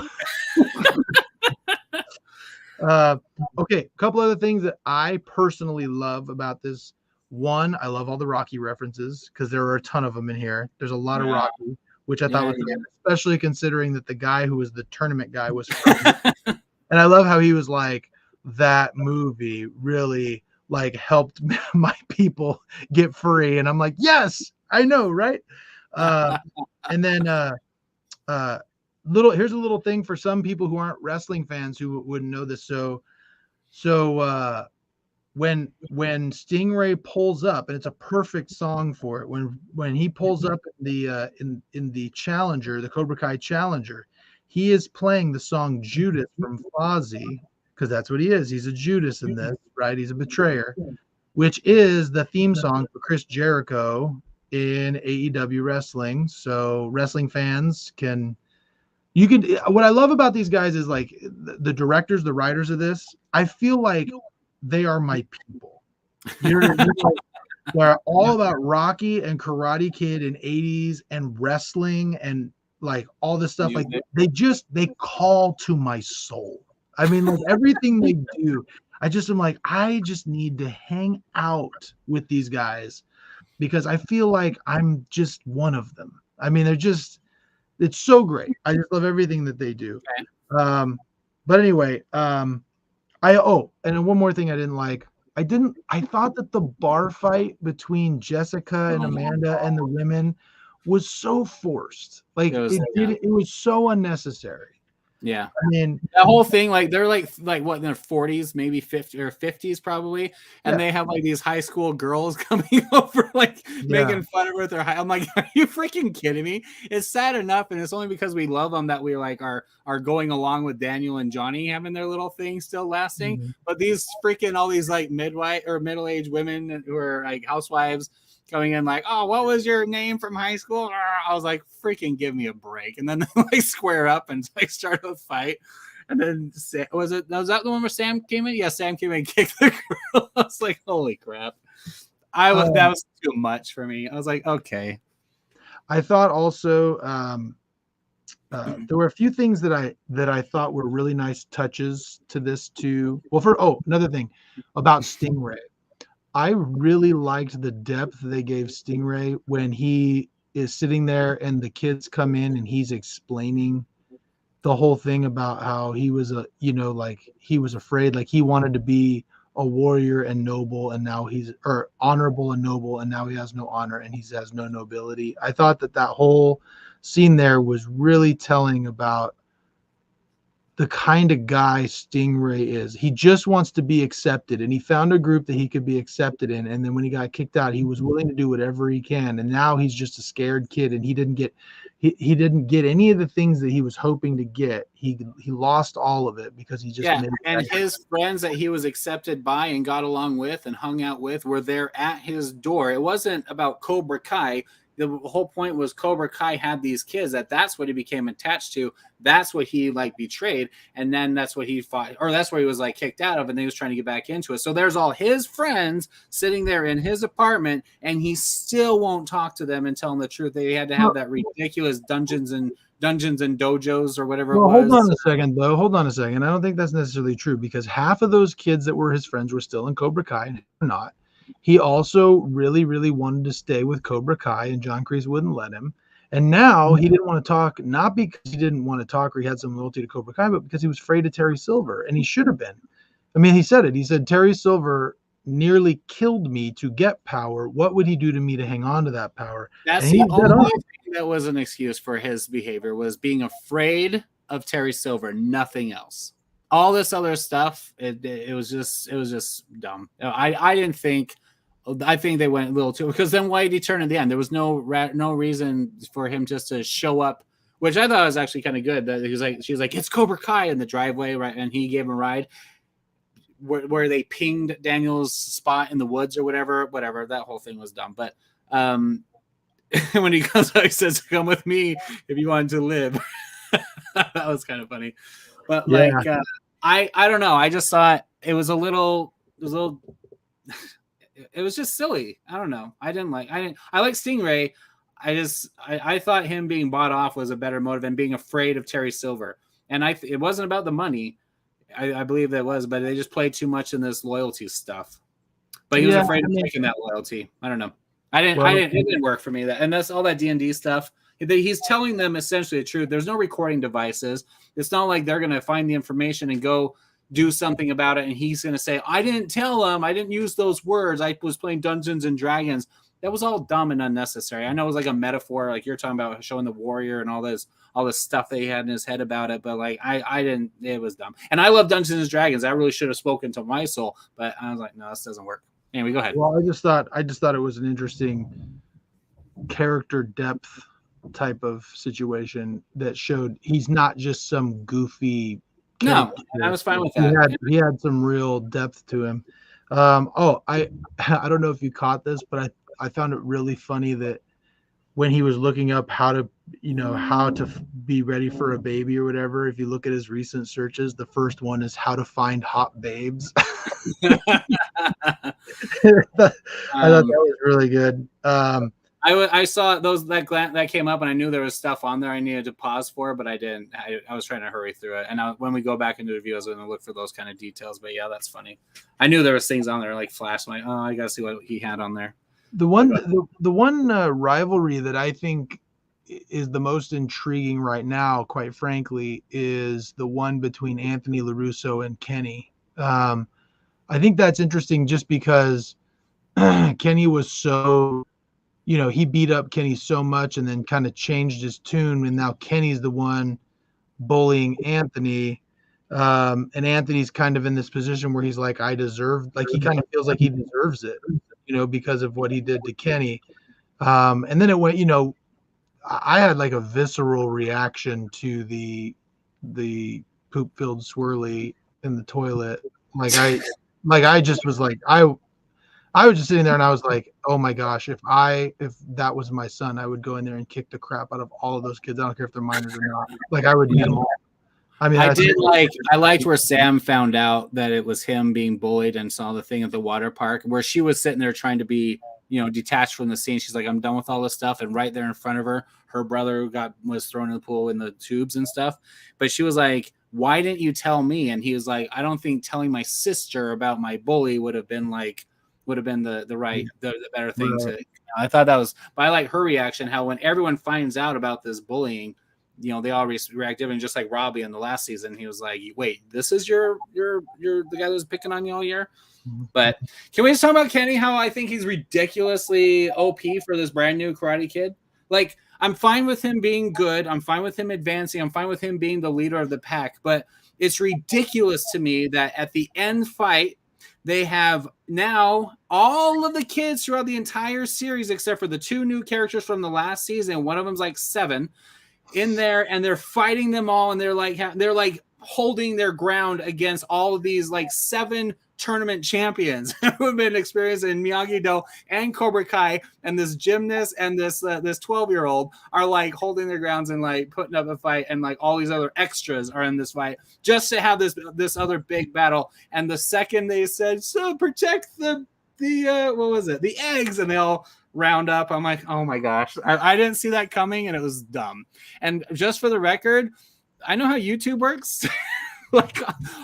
Okay, a couple other things that I personally love about this. One, I love all the Rocky references, because there are a ton of them in here. There's a lot of Rocky, which I thought was good, especially considering that the guy who was the tournament guy was from and I love how he was like, that movie really like helped my people get free. And I'm like, yes, I know, right? And then here's a little thing for some people who aren't wrestling fans who wouldn't know this. So when Stingray pulls up, and it's a perfect song for it, when he pulls up in the Challenger, the Cobra Kai Challenger, he is playing the song Judas from Fozzy, because that's what he is. He's a Judas in this, right? He's a betrayer, which is the theme song for Chris Jericho in AEW wrestling. So wrestling fans what I love about these guys is like the directors, the writers of this, I feel like they are my people. They're all about Rocky and Karate Kid in 80s and wrestling and like all this stuff. Like they call to my soul. I mean, like everything they do, I just am like, I just need to hang out with these guys because I feel like I'm just one of them. I mean, it's so great. I just love everything that they do. Okay. But anyway, and one more thing I didn't like. I thought that the bar fight between Jessica and Amanda and the women was so forced. Like it was so unnecessary.
Yeah.
I mean,
that whole thing, like they're like what in their 40s, maybe 50 or 50s probably, and they have like these high school girls coming over like making fun of her with their high. I'm like, are you freaking kidding me? It's sad enough, and it's only because we love them that we like are going along with Daniel and Johnny having their little thing still lasting. Mm-hmm. But these freaking all these like midwife or middle-aged women who are like housewives coming in like, oh, what was your name from high school? I was like, freaking give me a break. And then they like square up and like start a fight. And then was that the one where Sam came in? Yeah, Sam came in and kicked the girl. I was like, holy crap. That was too much for me. I was like, okay.
I thought also there were a few things that I thought were really nice touches to this too. Well, another thing about Stingray. I really liked the depth they gave Stingray when he is sitting there and the kids come in and he's explaining the whole thing about how he was he was afraid, like he wanted to be a warrior and noble and now honorable and noble and now he has no honor and he has no nobility. I thought that whole scene there was really telling about the kind of guy Stingray is. He just wants to be accepted, and he found a group that he could be accepted in. And then when he got kicked out, he was willing to do whatever he can. And now he's just a scared kid, and he didn't get any of the things that he was hoping to get. He lost all of it because he just
and his friends that he was accepted by and got along with and hung out with were there at his door. It wasn't about Cobra Kai. The whole point was Cobra Kai had these kids that's what he became attached to. That's what he like betrayed. And then that's what he fought, or that's where he was like kicked out of. And then he was trying to get back into it. So there's all his friends sitting there in his apartment and he still won't talk to them and tell them the truth. They had to have that ridiculous dungeons and dojos or whatever it was.
Hold on a second. I don't think that's necessarily true because half of those kids that were his friends were still in Cobra Kai and not. He also really, really wanted to stay with Cobra Kai, and John Kreese wouldn't let him. And now he didn't want to talk, not because he didn't want to talk or he had some loyalty to Cobra Kai, but because he was afraid of Terry Silver, and he should have been. I mean, he said it. He said, Terry Silver nearly killed me to get power. What would he do to me to hang on to that power?
That's the only thing that was an excuse for his behavior, was being afraid of Terry Silver, nothing else. All this other stuff, it was just dumb. I didn't think. I think they went a little too, because then why did he turn at the end? There was no reason for him just to show up, which I thought was actually kind of good. That she was like, it's Cobra Kai in the driveway, right? And he gave him a ride where they pinged Daniel's spot in the woods or whatever. That whole thing was dumb. But when he comes out, he says, "Come with me if you want to live." That was kind of funny. But I don't know. I just thought it was just silly. I don't know. I like Stingray. I thought him being bought off was a better motive than being afraid of Terry Silver. And it wasn't about the money. I believe that was, but they just played too much in this loyalty stuff. But he was afraid of taking that loyalty. I don't know. It didn't work for me. And that's all that D&D stuff. He's telling them essentially the truth. There's no recording devices. It's not like they're going to find the information and go do something about it. And he's going to say, I didn't tell him. I didn't use those words. I was playing Dungeons and Dragons. That was all dumb and unnecessary. I know it was like a metaphor, like you're talking about showing the warrior and all this stuff that he had in his head about it. But like, I didn't, it was dumb. And I love Dungeons and Dragons. I really should have spoken to my soul, but I was like, no, this doesn't work. Anyway, go ahead.
Well, I just thought it was an interesting character depth type of situation that showed he's not just some goofy.
No, I was fine with that.
He had some real depth to him. I don't know if you caught this, but I found it really funny that when he was looking up how to be ready for a baby or whatever, if you look at his recent searches, the first one is how to find hot babes. I thought that was really good.
I saw that came up, and I knew there was stuff on there I needed to pause for, but I didn't. I was trying to hurry through it, and when we go back into the review, I was going to look for those kind of details. But yeah, that's funny. I knew there was things on there like Flash. I'm like, oh, I got to see what he had on there.
The one rivalry that I think is the most intriguing right now, quite frankly, is the one between Anthony LaRusso and Kenny. I think that's interesting just because Kenny was so, he beat up Kenny so much and then kind of changed his tune. And now Kenny's the one bullying Anthony. And Anthony's kind of in this position where he's like, he kind of feels like he deserves it, because of what he did to Kenny. And then it went, I had like a visceral reaction to the poop-filled swirly in the toilet. I just was like, I was just sitting there and I was like, oh my gosh, if that was my son, I would go in there and kick the crap out of all of those kids. I don't care if they're minors or not. Like I would beat them all. I mean,
I liked where Sam found out that it was him being bullied and saw the thing at the water park where she was sitting there trying to be, detached from the scene. She's like, I'm done with all this stuff. And right there in front of her, her brother was thrown in the pool in the tubes and stuff. But she was like, why didn't you tell me? And he was like, I don't think telling my sister about my bully would have been the better thing to, I thought that was, but I like her reaction, how when everyone finds out about this bullying, they all react different. Just like Robbie in the last season, he was like, wait, this is the guy that was picking on you all year. But can we just talk about Kenny, how I think he's ridiculously OP for this brand new Karate Kid? Like, I'm fine with him being good. I'm fine with him advancing. I'm fine with him being the leader of the pack. But it's ridiculous to me that at the end fight, they have now all of the kids throughout the entire series, except for the 2 new characters from the last season. One of them's like 7 in there, and they're fighting them all. And they're like holding their ground against all of these like 7 tournament champions who have been experienced in Miyagi-Do and Cobra Kai, and this gymnast and this 12-year-old are like holding their grounds and like putting up a fight, and like all these other extras are in this fight just to have this other big battle. And the second they said, so protect the what was it, the eggs, and they all round up, I'm like, oh my gosh, I didn't see that coming, and it was dumb. And just for the record, I know how YouTube works. Like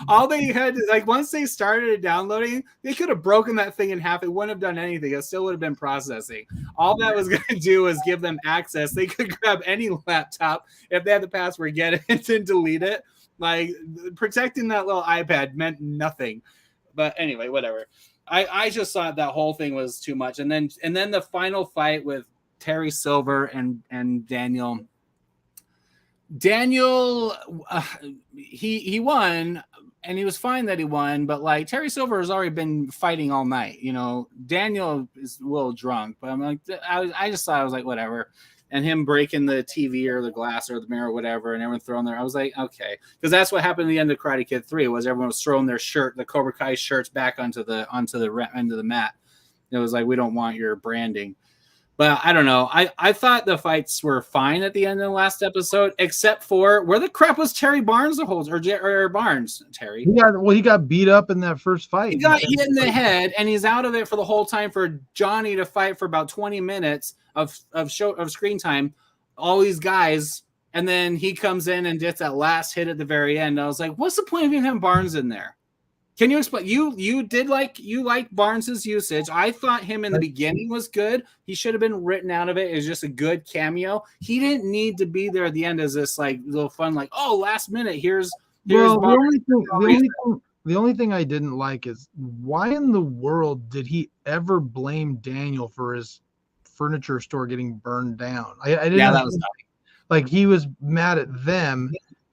all they had, like once they started downloading, they could have broken that thing in half. It wouldn't have done anything. It still would have been processing. All that was going to do was give them access. They could grab any laptop if they had the password, get it, and delete it. Like protecting that little iPad meant nothing. But anyway, whatever. I just thought that whole thing was too much. And then the final fight with Terry Silver and Daniel. Daniel, he won, and he was fine that he won, but like Terry Silver has already been fighting all night. Daniel is a little drunk, but I'm like, I just thought, I was like, whatever. And him breaking the TV or the glass or the mirror or whatever, and everyone throwing I was like, okay. Because that's what happened at the end of Karate Kid 3, was everyone was throwing their the Cobra Kai shirts back onto the end of the mat. It was like, we don't want your branding. But I don't know. I thought the fights were fine at the end of the last episode, except for where the crap was Terry Barnes the whole or Barnes Terry.
He got beat up in that first fight.
He got hit in the head, and he's out of it for the whole time for Johnny to fight for about 20 minutes of screen time. All these guys, and then he comes in and gets that last hit at the very end. I was like, what's the point of having Barnes in there? Can you explain? You like Barnes's usage. I thought him in the beginning was good. He should have been written out of it as just a good cameo. He didn't need to be there at the end as this like little fun, like, oh, last minute, here's Barnes.
The only thing I didn't like is why in the world did he ever blame Daniel for his furniture store getting burned down? I didn't. Yeah, that was like he was mad at them.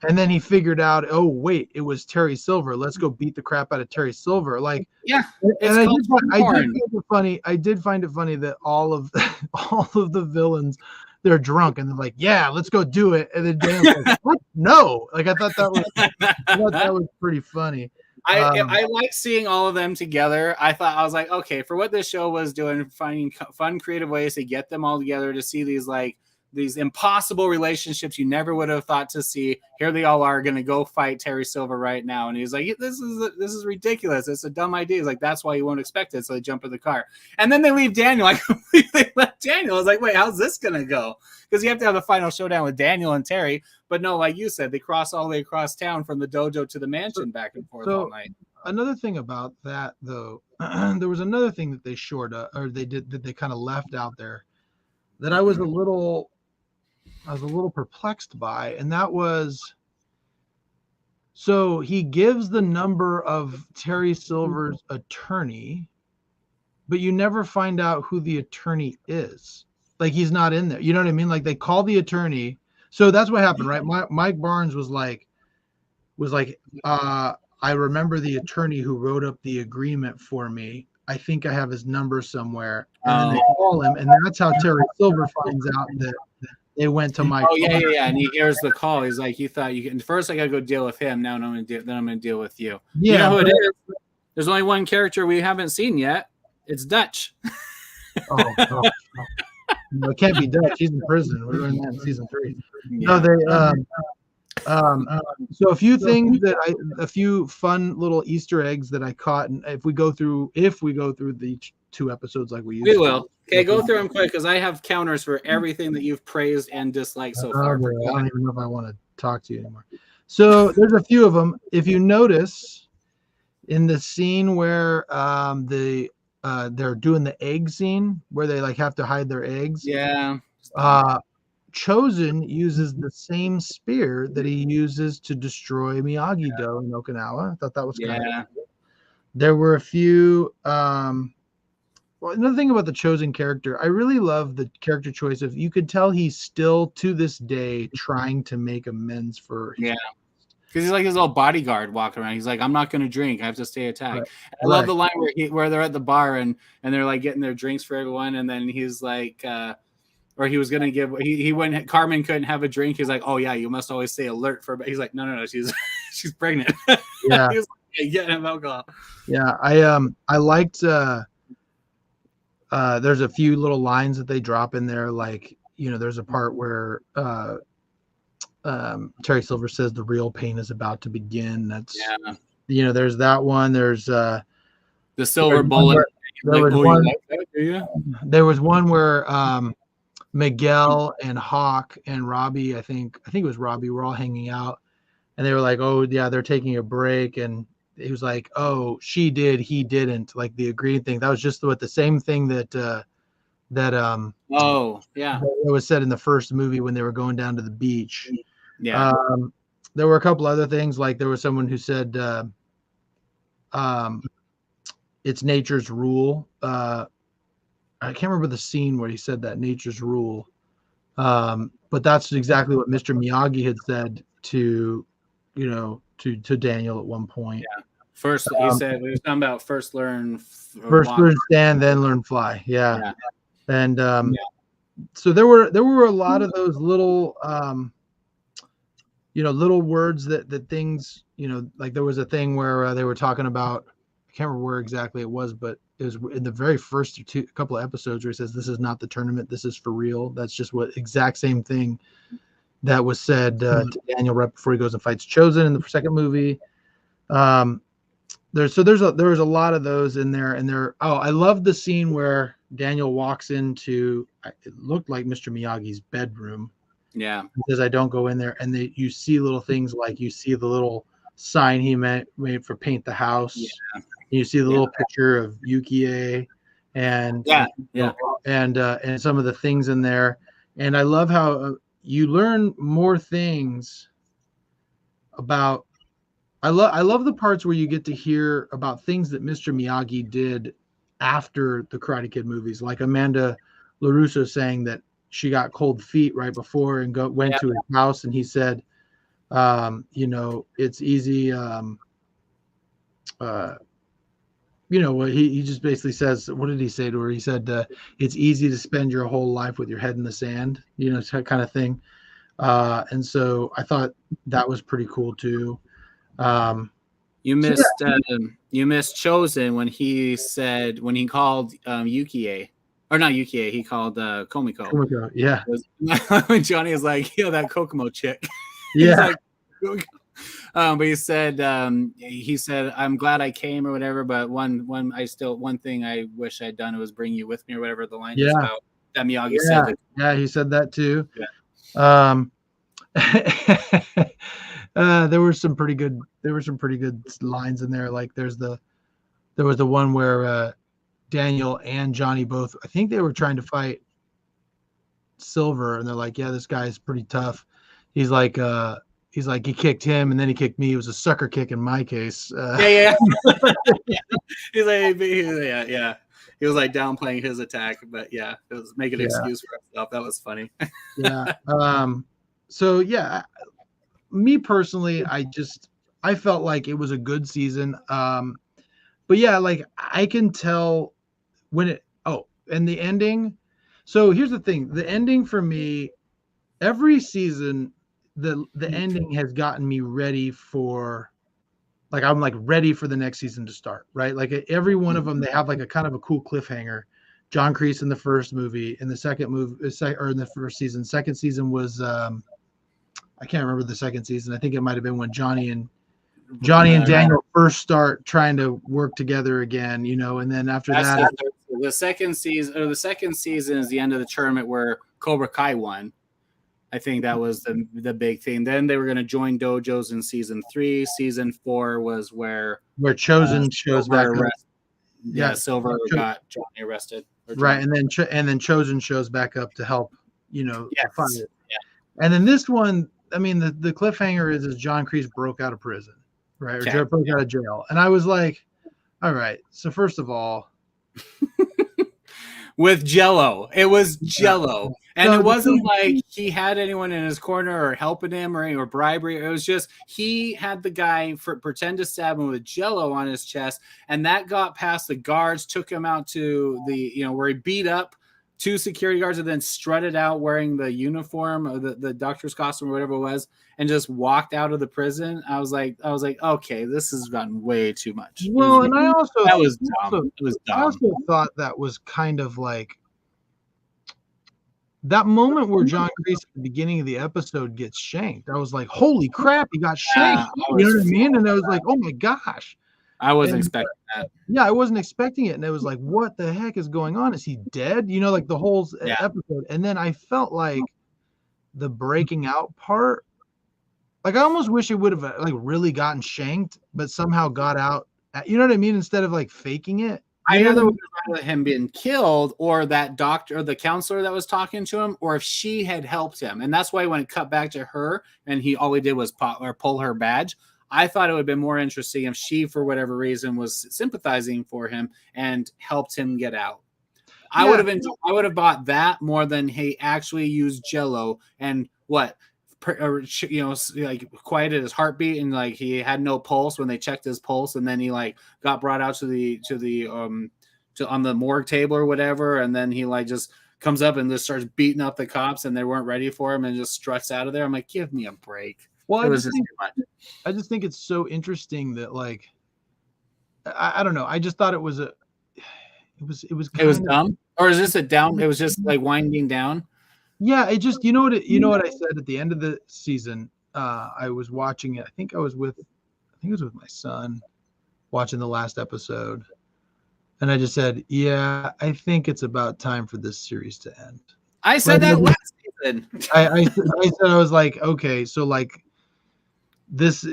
And then he figured out, oh wait, it was Terry Silver. Let's go beat the crap out of Terry Silver. Like,
yeah.
And I did find it funny that all of the villains, they're drunk and they're like, yeah, let's go do it. And then Daniel's like, what? No. Like I thought that was pretty funny.
I like seeing all of them together. I was like, okay, for what this show was doing, finding fun, creative ways to get them all together to see these impossible relationships you never would have thought to see. Here they all are going to go fight Terry Silver right now, and he's like, "This is ridiculous. It's a dumb idea." He's like, "That's why you won't expect it." So they jump in the car, and then they leave Daniel. I completely left Daniel. I was like, "Wait, how's this going to go?" Because you have to have the final showdown with Daniel and Terry. But no, like you said, they cross all the way across town from the dojo to the mansion, back and forth all night.
Another thing about that, though, there was another thing that they they kind of left out there that I was a little perplexed by, and that was, so he gives the number of Terry Silver's attorney, but you never find out who the attorney is. Like, he's not in there. You know what I mean? Like, they call the attorney. So that's what happened, right? Mike Barnes was like, I remember the attorney who wrote up the agreement for me. I think I have his number somewhere. And then they call him, and that's how Terry Silver finds out that they went to Mike.
Oh yeah. And he hears the call. He's like, "You thought you can first? I got to go deal with him. Now I'm going to deal with you." Yeah, you know who it is? There's only one character we haven't seen yet. It's Dutch.
No, it can't be Dutch. He's in prison. We're doing that in season 3. Yeah. No, so a few things a few fun little Easter eggs that I caught, and if we go through the 2 episodes like we usually
will. Okay, go through them quick because I have counters for everything that you've praised and disliked so far.
I don't even know if I want to talk to you anymore. So there's a few of them. If you notice in the scene where they're doing the egg scene where they like have to hide their eggs.
Yeah.
Chosen uses the same spear that he uses to destroy Miyagi-Do in Okinawa. I thought that was kind of cool. There were a few well, another thing about the Chosen character, I really love the character choice of, you could tell he's still to this day trying to make amends for
his because he's like his little bodyguard walking around. He's like, "I'm not going to drink. I have to stay attacked." Right. I love the line where they're at the bar and they're like getting their drinks for everyone, and then he's like, or he was going to give he went. Carmen couldn't have a drink. He's like, "Oh yeah, you must always stay alert for." He's like, "No, she's she's pregnant."
Yeah,
he was like, getting him alcohol.
Yeah, I liked. There's a few little lines that they drop in there, like, you know, there's a part where Terry Silver says the real pain is about to begin. That's you know, there's that one. There's the
silver bullet.
There was one where Miguel and Hawk and Robbie, I think it was Robbie, were all hanging out, and they were like, "Oh yeah, they're taking a break," and he was like, "Oh, she did, he didn't," like the agreed thing. That was just the same thing that it was said in the first movie when they were going down to the beach.
Yeah.
There were a couple other things, like there was someone who said it's nature's rule. I can't remember the scene where he said that, nature's rule. But that's exactly what Mr. Miyagi had said to Daniel at one point.
Yeah. First, he said we were talking about first learn
stand, then learn fly. Yeah. And so there were a lot of those little little words that things, like there was a thing where they were talking about, I can't remember where exactly it was, but it was in the very first couple of episodes where he says, "This is not the tournament, this is for real." That's just what exact same thing that was said to Daniel right before he goes and fights Chosen in the second movie. There was a lot of those in there, and I love the scene where Daniel walks into, it looked like Mr. Miyagi's bedroom.
Yeah.
He says, "I don't go in there," and you see little things, like you see the little sign he made for paint the house. Yeah. You see the little picture of Yukie and and some of the things in there. And I love how you learn more things about. I love the parts where you get to hear about things that Mr. Miyagi did after the Karate Kid movies, like Amanda LaRusso saying that she got cold feet right before and went to his house, and he said, it's easy. He just basically says, what did he say to her? He said, it's easy to spend your whole life with your head in the sand, kind of thing. And so I thought that was pretty cool too.
You missed Chosen when he called Yukie, or not Yukie, he called Komiko.
Komiko, yeah.
When Johnny is like, that Kokomo chick.
Yeah.
He's like, but he said, I'm glad I came or whatever, but one thing I wish I'd done was bring you with me or whatever the line is about that Miyagi said.
Yeah, he said that too.
Yeah.
There were some pretty good lines in there. Like there was the one where Daniel and Johnny both, I think they were trying to fight Silver, and they're like, yeah, this guy's pretty tough. He's like he kicked him and then he kicked me. It was a sucker kick in my case.
Yeah. He's like, yeah. He was like downplaying his attack, but yeah, it was making an excuse for himself. That was funny.
Yeah. So yeah, me personally, I felt like it was a good season. But yeah, like I can tell when and the ending. So here's the thing: the ending for me, every season, the ending has gotten me ready for, like I'm like ready for the next season to start, right? Like every one of them, they have like a kind of a cool cliffhanger. John Kreese in the first movie, in the second movie, or in the first season. Second season was I can't remember the second season. I think it might have been when Johnny and Daniel first start trying to work together again, and then after that,
the second season is the end of the tournament where Cobra Kai won. I think that was the big thing. Then they were going to join dojos in season 3. Season 4 was where
Chosen shows back up.
Yeah, Silver got Johnny arrested.
Right, and then Chosen shows back up to help, find it.
Yeah.
And then this one, I mean, the cliffhanger is John Kreese broke out of prison, right? Or broke out of jail. And I was like, all right, so first of all,
with Jello. It was Jello. And it wasn't like he had anyone in his corner or helping him or bribery. It was just he had the guy pretend to stab him with Jello on his chest, and that got past the guards, took him out to the, where he beat up 2 security guards and then strutted out wearing the uniform or the doctor's costume or whatever it was, and just walked out of the prison. I was like, okay, this has gotten way too much.
Well, and I also
that was dumb. It was dumb.
I also thought that was kind of like that moment where John Kreese at the beginning of the episode gets shanked. I was like, holy crap, he got shanked. You know what I mean? And I was like, oh my gosh.
I wasn't expecting that.
Yeah, I wasn't expecting it. And it was like, what the heck is going on? Is he dead? Like the whole episode. And then I felt like the breaking out part, like I almost wish it would have like really gotten shanked, but somehow got out. You know what I mean? Instead of like faking it.
I either would have rather him being killed or that doctor or the counselor that was talking to him, or if she had helped him. And that's why when it cut back to her and all he did was pull her badge, I thought it would have been more interesting if she, for whatever reason, was sympathizing for him and helped him get out. Yeah. I would have bought that more than he actually used Jello and like quieted his heartbeat, and like he had no pulse when they checked his pulse, and then he like got brought out to on the morgue table or whatever, and then he like just comes up and just starts beating up the cops, and they weren't ready for him, and just struts out of there. I'm like, give me a break.
Well, I just think it's so interesting that like I don't know. I just thought it was
dumb, or is this a down? It was just like winding down.
Yeah, it just you know what I said at the end of the season. I was watching it. I think it was with my son watching the last episode, and I just said, "Yeah, I think it's about time for this series to end."
I said that last season.
I said I was like, okay, so like this.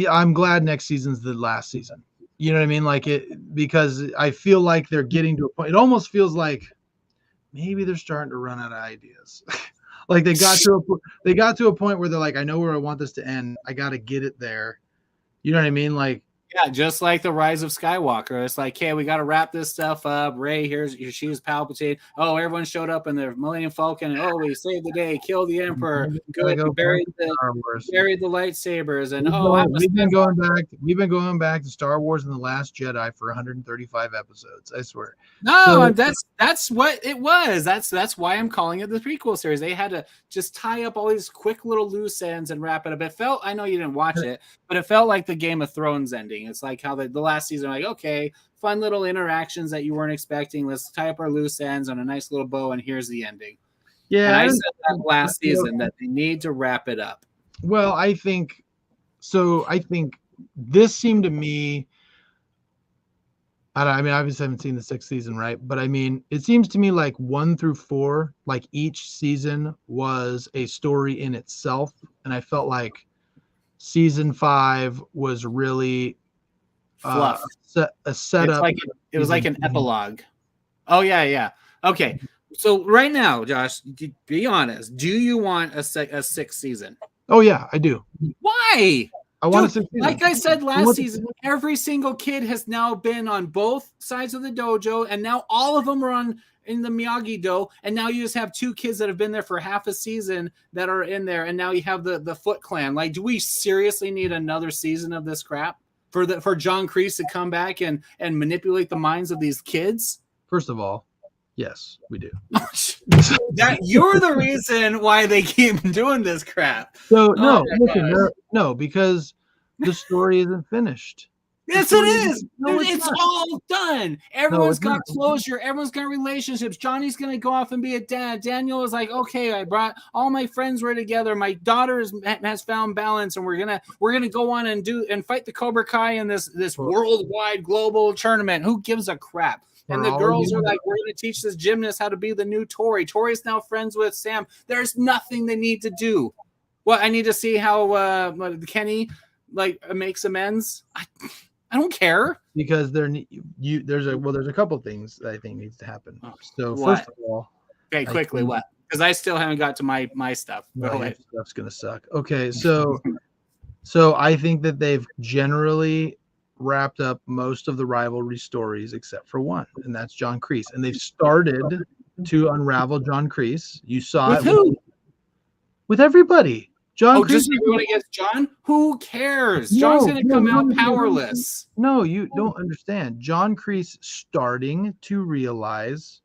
I'm glad next season's the last season. You know what I mean? Like it, because I feel like they're getting to a point. It almost feels like maybe they're starting to run out of ideas. Like they got to a point where they're like, I know where I want this to end. I got to get it there. You know what I mean? Like,
yeah, just like the Rise of Skywalker. It's like, hey, we got to wrap this stuff up. Rey, she's Palpatine. Oh, everyone showed up in the Millennium Falcon. And, we saved the day, killed the Emperor. Good, buried the lightsabers. And
we've been going back to Star Wars and The Last Jedi for 135 episodes. I swear.
No, that's what it was. That's why I'm calling it the prequel series. They had to just tie up all these quick little loose ends and wrap it up. It felt, I know you didn't watch it, but it felt like the Game of Thrones ending. ending. It's like how the last season, like, okay, fun little interactions that you weren't expecting. Let's tie up our loose ends on a nice little bow, and here's the ending.
Yeah,
and I said that last season that they need to wrap it up.
Well, I think so. I think this seemed to me. I mean, obviously, I haven't seen the 6th season, right? But I mean, it seems to me like 1 through 4, like each season was a story in itself, and I felt like season 5 was really
Fluff.
A setup.
It was like an epilogue. Oh yeah. Okay, so right now, Josh, be honest. Do you want a 6th season?
Oh yeah, I do.
Why?
I want to.
Like I said last season, every single kid has now been on both sides of the dojo, and now all of them are in the Miyagi-Do, and now you just have 2 kids that have been there for half a season that are in there, and now you have the Foot Clan. Like, do we seriously need another season of this crap for John Kreese to come back and manipulate the minds of these kids?
First of all, yes, we do.
That you're the reason why they keep doing this crap.
So no, because the story isn't finished.
Yes, it is. It's all done. Everyone's got closure. Everyone's got relationships. Johnny's gonna go off and be a dad. Daniel is like, okay, I brought all my friends were together. My daughter has found balance, and we're gonna go on and fight the Cobra Kai in this worldwide global tournament. Who gives a crap? And the girls are like, we're going to teach this gymnast how to be the new Tori. Tori's now friends with Sam. There's nothing they need to do. Well, I need to see how Kenny makes amends. I don't care. Because
there's a couple things that I think needs to happen. So first of all,
okay, quickly, what? Because I still haven't got to my stuff.
My stuff's gonna suck. Okay, so I think that they've generally wrapped up most of the rivalry stories except for one, and that's John Kreese. And they've started to unravel John Kreese. You saw
with who?
With everybody. John Kreese.
Just everyone against John? Who cares? John's going to come out powerless.
No, you don't understand. John Kreese starting to realize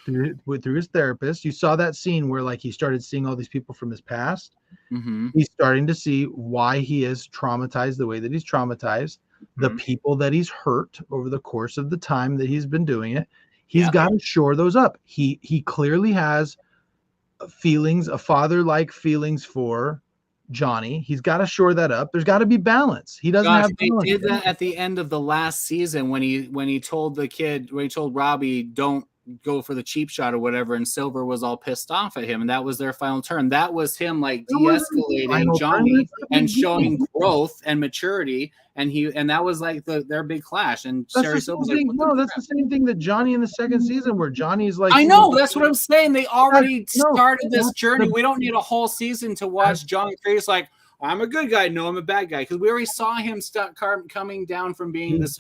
through his therapist. You saw that scene where he started seeing all these people from his past.
Mm-hmm.
He's starting to see why he is traumatized the way that he's traumatized. The people that he's hurt over the course of the time that he's been doing it, he's got to shore those up. He clearly has feelings, a father-like feelings for Johnny. He's got to shore that up. There's got to be balance. He doesn't have balance.
They did that at the end of the last season when he told Robbie, don't go for the cheap shot or whatever, and Silver was all pissed off at him, and that was their final turn. That was him de-escalating Johnny and showing growth and maturity, and that was their big clash. And Sherry Silver's
that's the same thing that Johnny in the 2nd season, where Johnny's
I know, that's what I'm saying. They already started this journey. We don't need a whole season to watch John Kreese I'm a good guy. No, I'm a bad guy. Because we already saw him coming down from being this.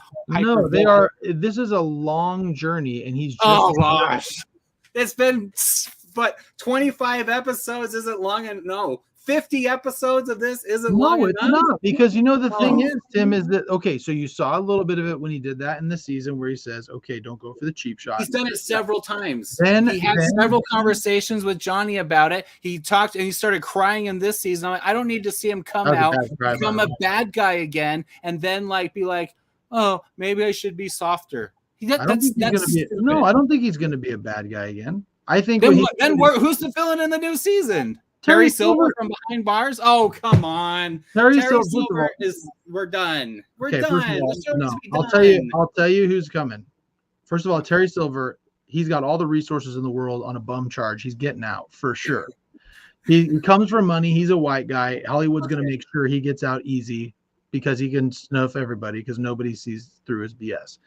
This is a long journey, and he's just.
Oh gosh, it's been 25 episodes isn't long, and 50 episodes of this isn't long enough.
No, it's not, because the thing is, Tim, is that so you saw a little bit of it when he did that in the season where he says, okay, don't go for the cheap shot.
He's done it several times. He had several conversations with Johnny about it. He talked and he started crying in this season. I don't need to see him come out, become a bad guy again, and then be like, oh, maybe I should be softer. I don't
think he's going to be a bad guy again. I think
who's the villain in the new season? Terry Silver from behind bars? Oh, come on. Terry Silver we're done. We're done.
I'll tell you who's coming. First of all, Terry Silver, he's got all the resources in the world on a bum charge. He's getting out for sure. He comes from money. He's a white guy. Hollywood's going to make sure he gets out easy because he can snuff everybody because nobody sees through his BS.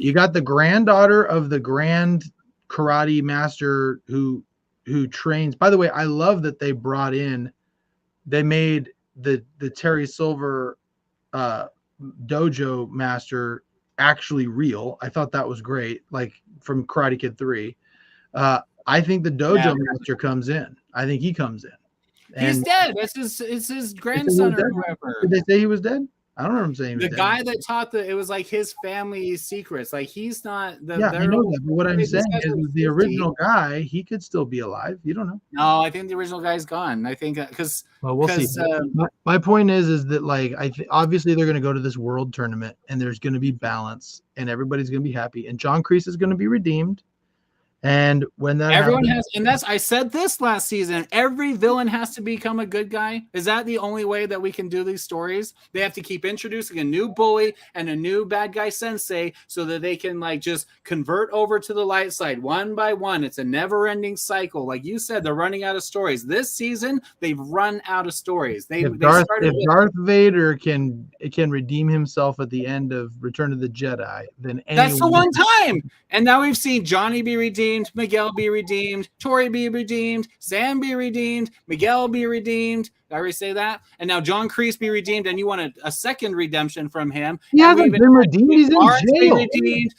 You got the granddaughter of the grand karate master who trains. By the way, I love that they made the Terry Silver dojo master actually real. I thought that was great, from Karate Kid 3. I think the dojo master comes in. I think he comes in.
He's dead. It's his grandson or whoever.
Did they say he was dead? I don't remember saying
The guy that taught it was like his family secrets. Like he's not the.
Yeah, I know that. But what I'm saying is the
50.
original guy, he could still be alive. You don't know.
No, I think the original guy's gone. I think because
we'll see. My point is that like obviously they're going to go to this world tournament and there's going to be balance and everybody's going to be happy and John Kreese is going to be redeemed. And when that
everyone happens, and I said this last season, every villain has to become a good guy. Is that the only way that we can do these stories? They have to keep introducing a new bully and a new bad guy sensei so that they can like just convert over to the light side one by one. It's a never-ending cycle. Like you said, they're running out of stories. This season, they've run out of stories.
If Darth Vader can redeem himself at the end of Return of the Jedi, then
that's the one time. And now we've seen Johnny be redeemed, Miguel be redeemed, Tori be redeemed, Sam be redeemed, Miguel be redeemed. Did I already say that? And now John Kreese be redeemed, and you want a second redemption from him.
Yeah, they've been redeemed. He's in jail.
Redeemed,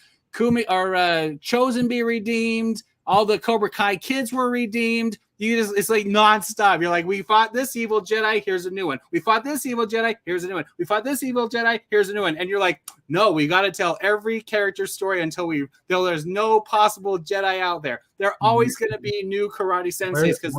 Chosen be redeemed. All the Cobra Kai kids were redeemed. It's like nonstop. You're like, we fought this evil Jedi, here's a new one. We fought this evil Jedi, here's a new one. We fought this evil Jedi, here's a new one. And you're like, no, we got to tell every character story until there's no possible Jedi out there. There are always going to be new karate senseis because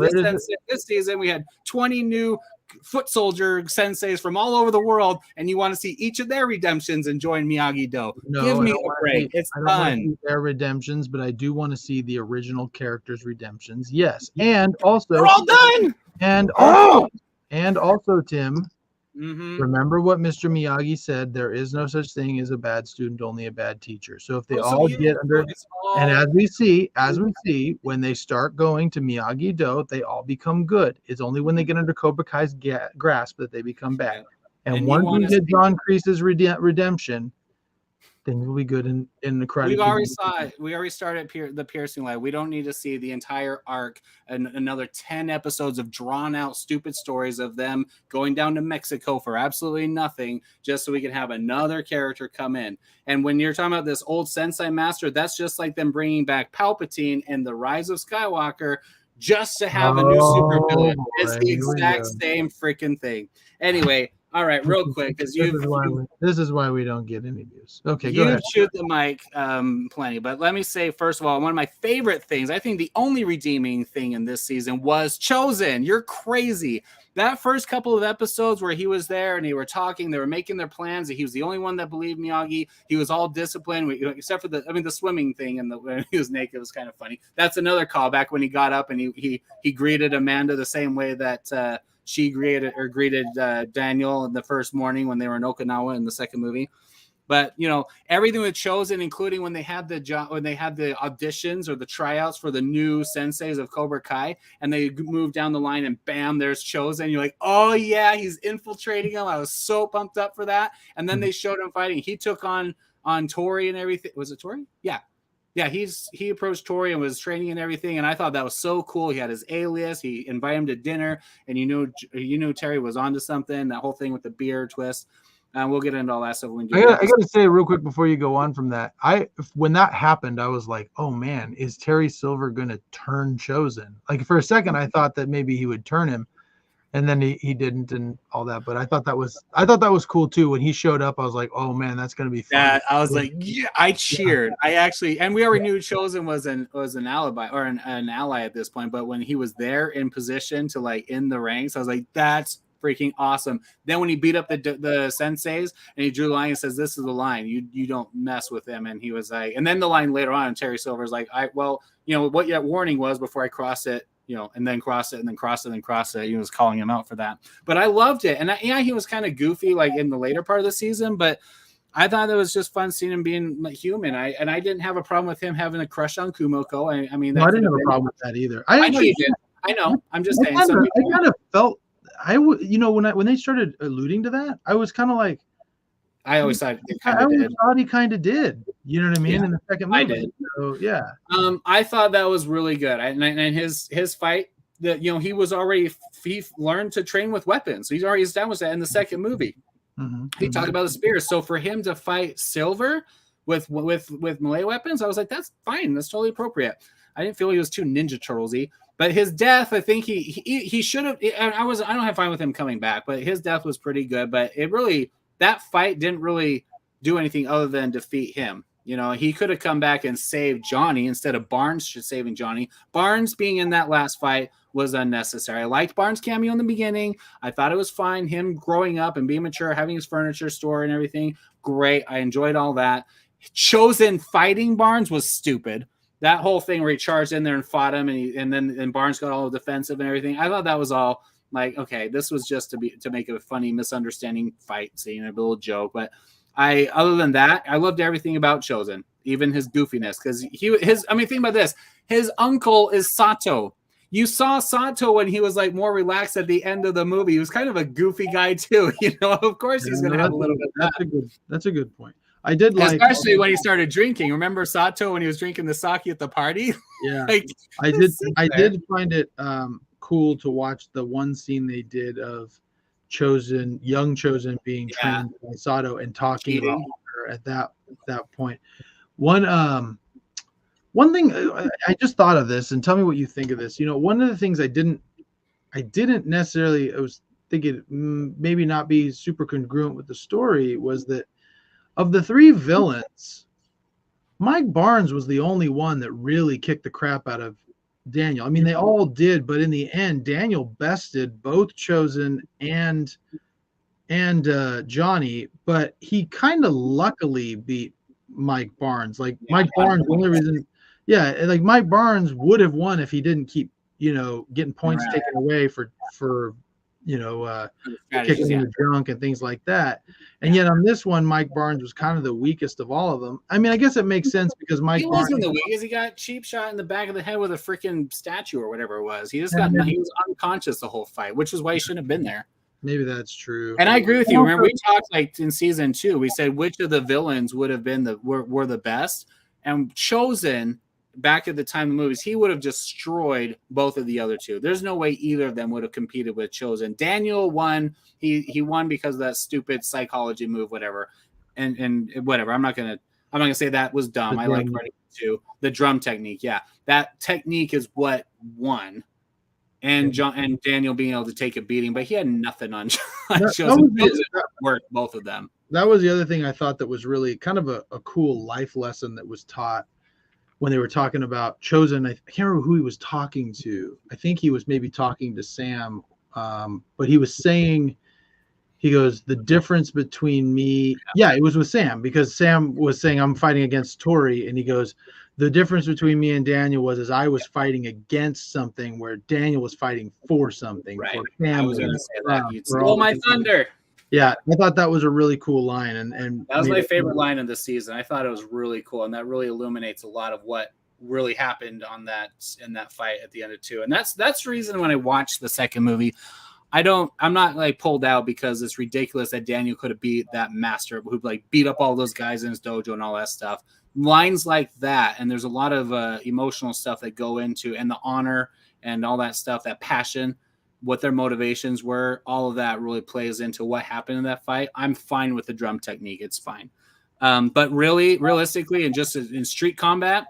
this season we had 20 new foot soldier senseis from all over the world, and you want to see each of their redemptions and join Miyagi-Do.
No,
give me a break. It's fun.
Their redemptions, but I do want to see the original characters' redemptions. Yes, and also
we're all done.
And also, Tim. Mm-hmm. Remember what Mr. Miyagi said, there is no such thing as a bad student, only a bad teacher. So if they get under, and as we see, when they start going to Miyagi-Do, they all become good. It's only when they get under Cobra Kai's grasp that they become bad. And once we get John Kreese's redemption, things will be good in the karate.
We already saw it. We already started the piercing light. We don't need to see the entire arc and another 10 episodes of drawn out stupid stories of them going down to Mexico for absolutely nothing, just so we can have another character come in. And when you're talking about this old Sensei Master, that's just like them bringing back Palpatine and the Rise of Skywalker just to have a new super villain. It's the exact same freaking thing. Anyway. All right, real quick, because
this is why we don't get any views. Okay, go ahead.
You shoot the mic plenty, but let me say, first of all, one of my favorite things, I think the only redeeming thing in this season was Chosen. You're crazy. That first couple of episodes where he was there and they were talking, they were making their plans. He was the only one that believed Miyagi. He was all disciplined, except for the swimming thing and when he was naked was kind of funny. That's another callback when he got up and he greeted Amanda the same way that she greeted Daniel in the first morning when they were in Okinawa in the second movie. But everything was Chosen, including when they had the auditions or the tryouts for the new senseis of Cobra Kai, and they moved down the line and bam, there's Chosen. You're like, oh yeah, he's infiltrating him. I was so pumped up for that. And then they showed him fighting. He took on Tori and everything. Was it Tori? Yeah. Yeah, he approached Tori and was training and everything, and I thought that was so cool. He had his alias. He invited him to dinner, and you knew Terry was onto something. That whole thing with the beer twist. We'll get into all that stuff when
I got to say real quick before you go on from that. When that happened, I was like, oh man, is Terry Silver going to turn Chosen? Like for a second, I thought that maybe he would turn him. And then he didn't and all that, but I thought that was cool too. When he showed up, I was like, "Oh man, that's gonna be fun."
Yeah, I was like, "Yeah!" I cheered. I actually, and we already knew Chosen was an alibi or an ally at this point. But when he was there in position to like in the ranks, I was like, "That's freaking awesome!" Then when he beat up the senseis and he drew the line and says, "This is the line. You don't mess with him." And he was like, and then the line later on, Terry Silver's like, what your warning was before I cross it." And then cross it, and then cross it, and then cross it. He was calling him out for that. But I loved it. And he was kind of goofy, like in the later part of the season, but I thought it was just fun seeing him being human. I didn't have a problem with him having a crush on Kumiko. I mean,
I didn't have a problem with that either.
I know. I'm just saying.
I kind of felt when they started alluding to that, I was kind of like,
I always thought
he kind of did. You know what I mean? Yeah, in the second movie. I did. So, yeah.
I thought that was really good. And his fight, that he was already he learned to train with weapons. So he's already established that in the second movie. Mm-hmm. He talked about the spears. So for him to fight Silver with melee weapons, I was like, that's fine. That's totally appropriate. I didn't feel he was too Ninja Turtles-y. But his death, I think he should have. I don't have fun with him coming back, but his death was pretty good. But it really that fight didn't really do anything other than defeat him. He could have come back and saved Johnny instead of Barnes saving Johnny. Barnes being in that last fight was unnecessary. I liked Barnes' cameo in the beginning. I thought it was fine. Him growing up and being mature, having his furniture store and everything, great. I enjoyed all that. Chosen fighting Barnes was stupid. That whole thing where he charged in there and fought him, and then Barnes got all defensive and everything. I thought that was all like, okay, this was just to make a funny misunderstanding fight scene, a little joke. But other than that, I loved everything about Chosen, even his goofiness, because think about this. His uncle is Sato. You saw Sato when he was like more relaxed at the end of the movie. He was kind of a goofy guy too. Of course he's going to have a little bit of that.
That's a good point. I did
especially when he started drinking. Remember Sato when he was drinking the sake at the party?
Yeah, I did find it cool to watch the one scene they did of young Chosen being trained by Sato and talking about her at that point. One thing I just thought of this, and tell me what you think of this. One of the things I didn't necessarily, I was thinking maybe not be super congruent with the story, was that of the three villains, Mike Barnes was the only one that really kicked the crap out of Daniel. I mean, they all did, but in the end, Daniel bested both Chosen and Johnny, but he kind of luckily beat Mike Barnes. Mike Barnes, the only reason, like Mike Barnes would have won if he didn't keep, getting points taken away for kicking in the drunk and things like that. And yet on this one, Mike Barnes was kind of the weakest of all of them. I mean, I guess it makes sense because Mike Barnes
wasn't the weakest. He got cheap shot in the back of the head with a freaking statue or whatever it was. He was unconscious the whole fight, which is why he shouldn't have been there.
Maybe that's true.
And I agree with you. Remember, we talked like in season 2, we said which of the villains would have been were the best, and Chosen. Back at the time of the movies, he would have destroyed both of the other two. There's no way either of them would have competed with Chosen. Daniel won. He won because of that stupid psychology move, whatever, and whatever. I'm not gonna say that was dumb. I like Ready too. The drum technique, yeah, that technique is what won. And Daniel being able to take a beating, but he had nothing on Chosen. Worked both of them.
That was the other thing I thought that was really kind of a cool life lesson that was taught. When they were talking about Chosen, I can't remember who he was talking to. I think he was maybe talking to Sam, but he was saying, he goes, the difference between me. Yeah, it was with Sam, because Sam was saying, I'm fighting against Tori. And he goes, the difference between me and Daniel was I was fighting against something where Daniel was fighting for something.
Right.
For family,
I was going to say that. You stole my thunder.
Yeah, I thought that was a really cool line, and
that was my favorite line of the season. I thought it was really cool, and that really illuminates a lot of what really happened in that fight at the end of 2. And that's the reason when I watched the second movie, I'm not like pulled out because it's ridiculous that Daniel could have beat that master who like beat up all those guys in his dojo and all that stuff. Lines like that, and there's a lot of emotional stuff that go into, and the honor and all that stuff, that passion. What their motivations were, all of that really plays into what happened in that fight. I'm fine with the drum technique. It's fine. But really, realistically, and just in street combat,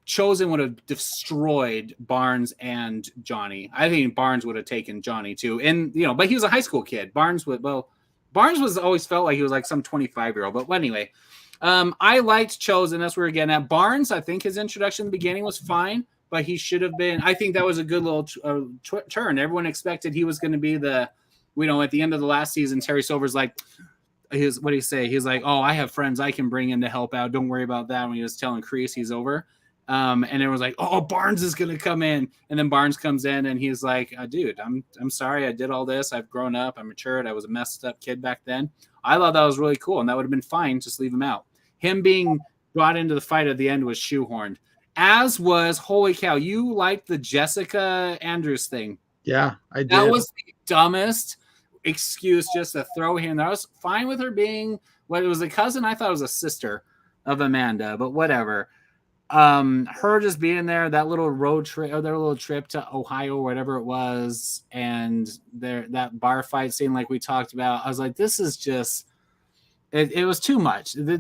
Chosen would have destroyed Barnes and Johnny. I think Barnes would have taken Johnny too. And, but he was a high school kid. Barnes was always felt like he was like some 25-year-old. But anyway, I liked Chosen. That's where we're getting at. Barnes, I think his introduction in the beginning was fine. But he should have been. I think that was a good little turn. Everyone expected he was going to be at the end of the last season, Terry Silver's like, what do you say? He's like, oh, I have friends I can bring in to help out. Don't worry about that. When he was telling Kreese he's over. And everyone's like, oh, Barnes is going to come in. And then Barnes comes in and he's like, dude, I'm sorry. I did all this. I've grown up. I'm matured. I was a messed up kid back then. I thought that was really cool. And that would have been fine. Just leave him out. Him being brought into the fight at the end was shoehorned. As was, holy cow, you liked the Jessica Andrews thing.
Yeah, I did.
That was the dumbest excuse just to throw him. I was fine with her being, it was a cousin. I thought it was a sister of Amanda, but whatever. Her just being there, that little road trip or their little trip to Ohio or whatever it was, and that bar fight scene like we talked about. I was like, this is just. It was too much. The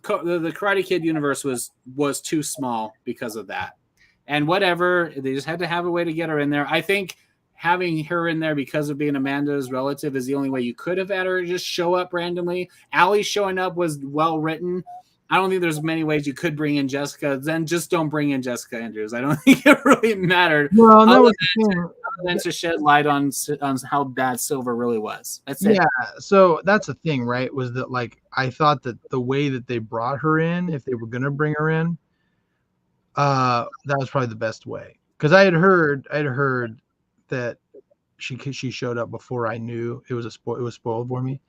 Karate Kid universe was too small because of that. And whatever, they just had to have a way to get her in there. I think having her in there because of being Amanda's relative is the only way you could have had her just show up randomly. Allie showing up was well written. I don't think there's many ways you could bring in Jessica. Then just don't bring in Jessica Andrews. I don't think it really mattered.
Well,
other than to shed light on how bad Silver really was. That's it.
Yeah. So that's the thing, right? Was that like I thought that the way that they brought her in, if they were gonna bring her in, that was probably the best way. Because I had heard that she showed up before I knew it was it was spoiled for me.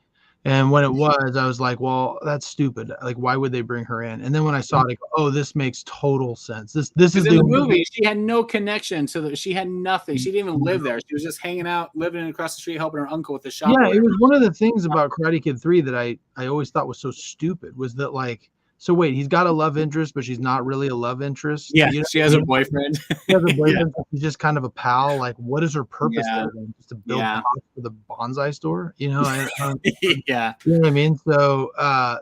And when it was, I was like, well, that's stupid. Like, why would they bring her in? And then when I saw it, I go, oh, this makes total sense. This is
in the movie. She had no connection to she had nothing. She didn't even live there. She was just hanging out, living across the street, helping her uncle with the shop.
Yeah, it was one of the things about Karate Kid 3 that I always thought was so stupid was that like, so wait, he's got a love interest, but she's not really a love interest.
Yeah, she has a boyfriend.
She has a boyfriend. Yeah. She's just kind of a pal. Like, what is her purpose there? Just to build a house for the bonsai store? You know?
Yeah.
You know what I mean? So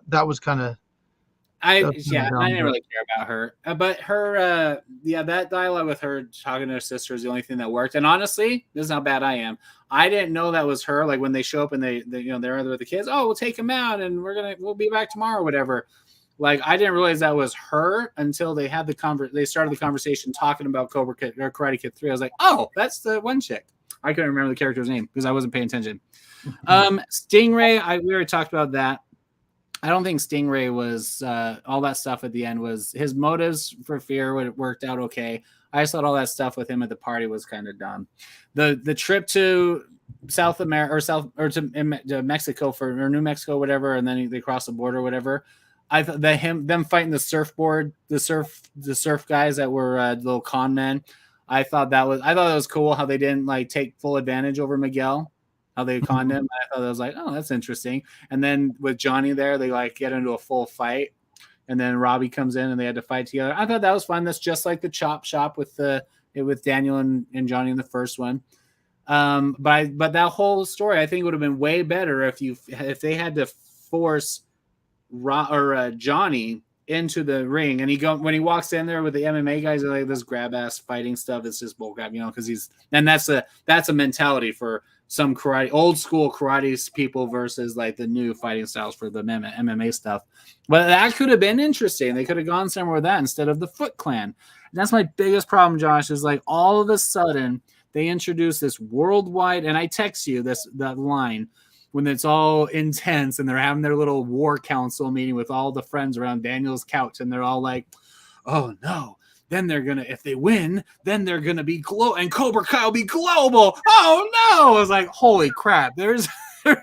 that was kind of.
I didn't really care about her, but her, that dialogue with her talking to her sister is the only thing that worked. And honestly, this is how bad I am. I didn't know that was her. Like when they show up and they're with the kids. Oh, we'll take him out and we'll be back tomorrow or whatever. Like I didn't realize that was her until they had they started the conversation talking about Cobra Kai or Karate Kid 3. I was like, oh, that's the one chick. I couldn't remember the character's name because I wasn't paying attention. Stingray, we already talked about that. I don't think Stingray was all that stuff at the end was his motives for fear. It worked out okay. I just thought all that stuff with him at the party was kind of dumb. The trip to South America to Mexico or New Mexico, whatever, and then they cross the border, whatever. I thought them fighting the surfboard, the surf guys that were little con men. I thought that was cool how they didn't like take full advantage over Miguel, how they conned him. I thought that was like, oh, that's interesting. And then with Johnny there, they like get into a full fight, and then Robbie comes in and they had to fight together. I thought that was fun. That's just like the chop shop with Daniel and Johnny in the first one. But that whole story I think would have been way better if they had to force Johnny into the ring, and when he walks in there with the MMA guys, like this grab ass fighting stuff. It's just bullcrap, because that's a mentality for some old school karate people versus like the new fighting styles for the MMA stuff. But that could have been interesting. They could have gone somewhere with that instead of the Foot Clan. And that's my biggest problem, Josh, is like all of a sudden they introduce this worldwide, and I text you that line when it's all intense and they're having their little war council meeting with all the friends around Daniel's couch, and they're all like, oh no, then if they win, then they're gonna be and Cobra Kai will be global. Oh no! I was like, holy crap, there's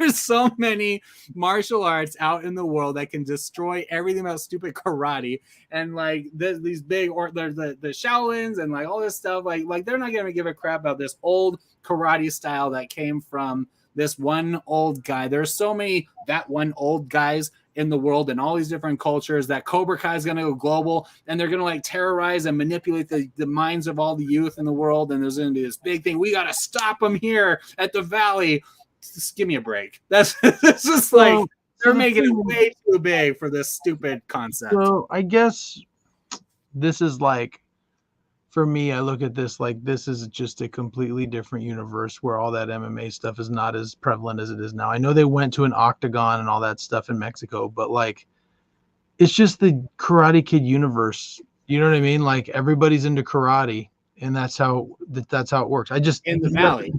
so many martial arts out in the world that can destroy everything about stupid karate, and like these big the Shaolins and like all this stuff, like they're not gonna give a crap about this old karate style that came from this one old guy. There's so many that one old guys in the world and all these different cultures that Cobra Kai is going to go global, and they're going to like terrorize and manipulate the minds of all the youth in the world. And there's going to be this big thing. We got to stop them here at the Valley. Just give me a break. It's just like they're making it way too big for this stupid concept.
So I guess this is like, for me, I look at this like this is just a completely different universe where all that MMA stuff is not as prevalent as it is now. I know they went to an octagon and all that stuff in Mexico, but like it's just the Karate Kid universe. You know what I mean? Like everybody's into karate, and that's how it works. I just
in the Valley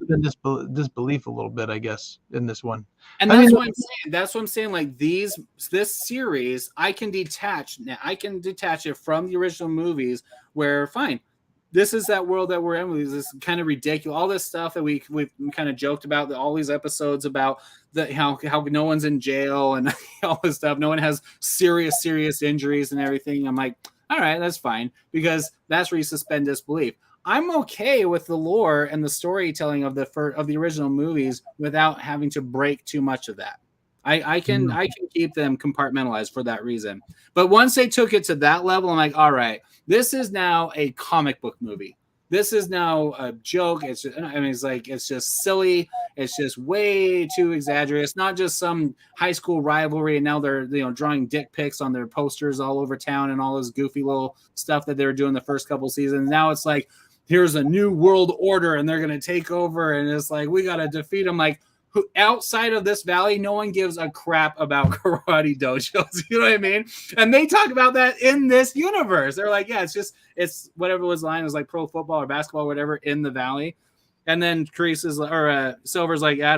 disbelief a little bit, I guess, in this one.
And that's what I'm saying. That's what I'm saying. Like this series, I can detach it from the original movies. Where fine. This is that world that we're in with this kind of ridiculous, all this stuff that we've kind of joked about, all these episodes about how no one's in jail and all this stuff. No one has serious injuries and everything. I'm like, all right, that's fine, because that's where you suspend disbelief. I'm okay with the lore and the storytelling of the original movies without having to break too much of that. I can keep them compartmentalized for that reason. But once they took it to that level, I'm like, all right, this is now a comic book movie. This is now a joke. It's just silly. It's just way too exaggerated. It's not just some high school rivalry, and now they're drawing dick pics on their posters all over town and all this goofy little stuff that they were doing the first couple seasons. Now it's like here's a new world order and they're going to take over. And it's like, we got to defeat them. Like, outside of this valley, no one gives a crap about karate dojos. You know what I mean? And they talk about that in this universe. They're like, yeah, it's whatever was line was like pro football or basketball or whatever in the valley. And then Silver's like, I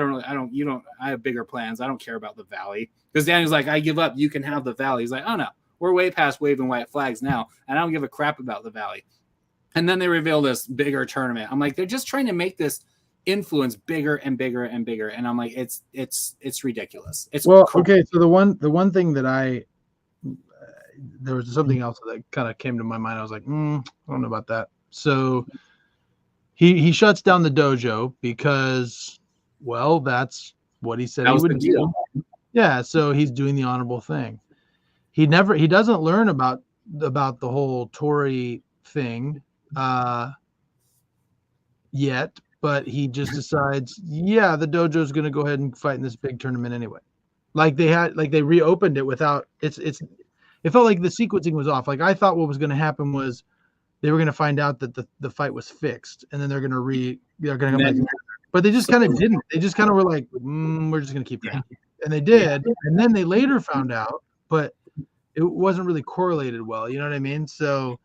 have bigger plans. I don't care about the valley. Because Daniel's like, I give up. You can have the valley. He's like, oh no, we're way past waving white flags now. And I don't give a crap about the valley. And then they reveal this bigger tournament. I'm like, they're just trying to make this influence bigger and bigger and bigger, and I'm like, it's ridiculous. It's
okay. So the one thing that there was something else that kind of came to my mind. I was like, I don't know about that. So he shuts down the dojo because, well, that's what he said he would do. Yeah, so he's doing the honorable thing. He doesn't learn about the whole Tori thing yet. But he just decides, yeah, the dojo is going to go ahead and fight in this big tournament anyway. Like they reopened it without it felt like the sequencing was off. Like I thought what was going to happen was they were going to find out that the fight was fixed and then they're going to come back. But they just kind of didn't. They just kind of were like, we're just going to keep going. And they did. And then they later found out, but it wasn't really correlated well. You know what I mean? So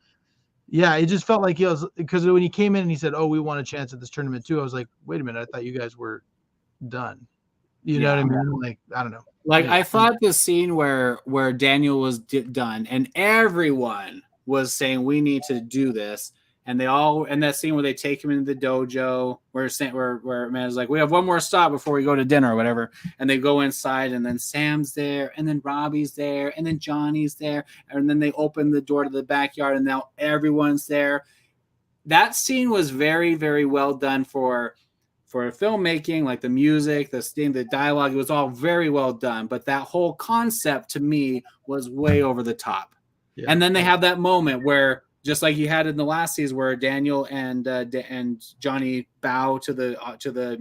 yeah, it just felt like he was, because when he came in and he said, "Oh, we want a chance at this tournament too," I was like, "Wait a minute, I thought you guys were done." You know what I mean? Like, I don't know.
Like, I thought the scene where Daniel was done and everyone was saying we need to do this, and that scene where they take him into the dojo where Amanda's like, we have one more stop before we go to dinner or whatever, and they go inside and then Sam's there and then Robbie's there and then Johnny's there, and then they open the door to the backyard and now everyone's there. That scene was very, very well done for filmmaking, like the music, the dialogue. It was all very well done, but that whole concept to me was way over the top. Yeah. And then they have that moment where, just like you had in the last season, where Daniel and Johnny bow to the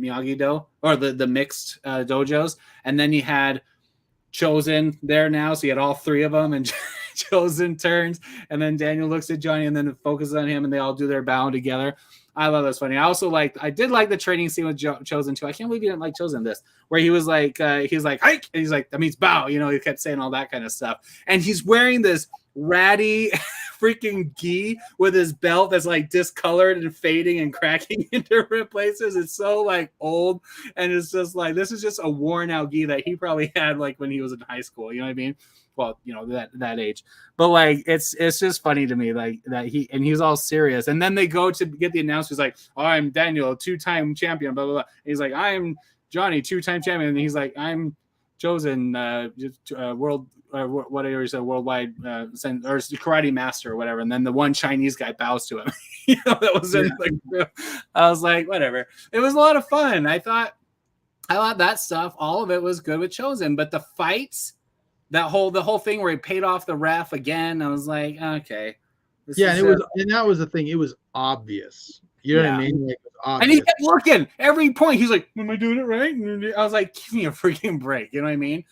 Miyagi-Do or the mixed dojos, and then you had Chosen there now, so you had all three of them, and Chosen turns, and then Daniel looks at Johnny, and then it focuses on him, and they all do their bow together. I love that's funny. I did like the training scene with Chosen too. I can't believe you didn't like Chosen in this, where he was like, he's like, hike, and he's like, that means bow. You know, he kept saying all that kind of stuff, and he's wearing this ratty freaking gi with his belt that's like discolored and fading and cracking in different places. It's so like old, and it's just like, this is just a worn out gi that he probably had like when he was in high school. You know what I mean? Well, you know, that age. But like, it's just funny to me, like that he's all serious, and then they go to get the announcement. He's like, oh, I'm Daniel, 2-time champion, blah blah blah. And he's like, I'm Johnny, 2-time champion, and he's like, I'm Chosen, world. Whatever he said, worldwide or karate master or whatever, and then the one Chinese guy bows to him. You know, that was in like, I was like, whatever. It was a lot of fun. I thought that stuff, all of it was good with Chosen, but the fights, the whole thing where he paid off the ref again, I was like, okay.
And that was the thing. It was obvious. You know what I mean? Like,
and he kept looking every point. He's like, am I doing it right? And I was like, give me a freaking break. You know what I mean?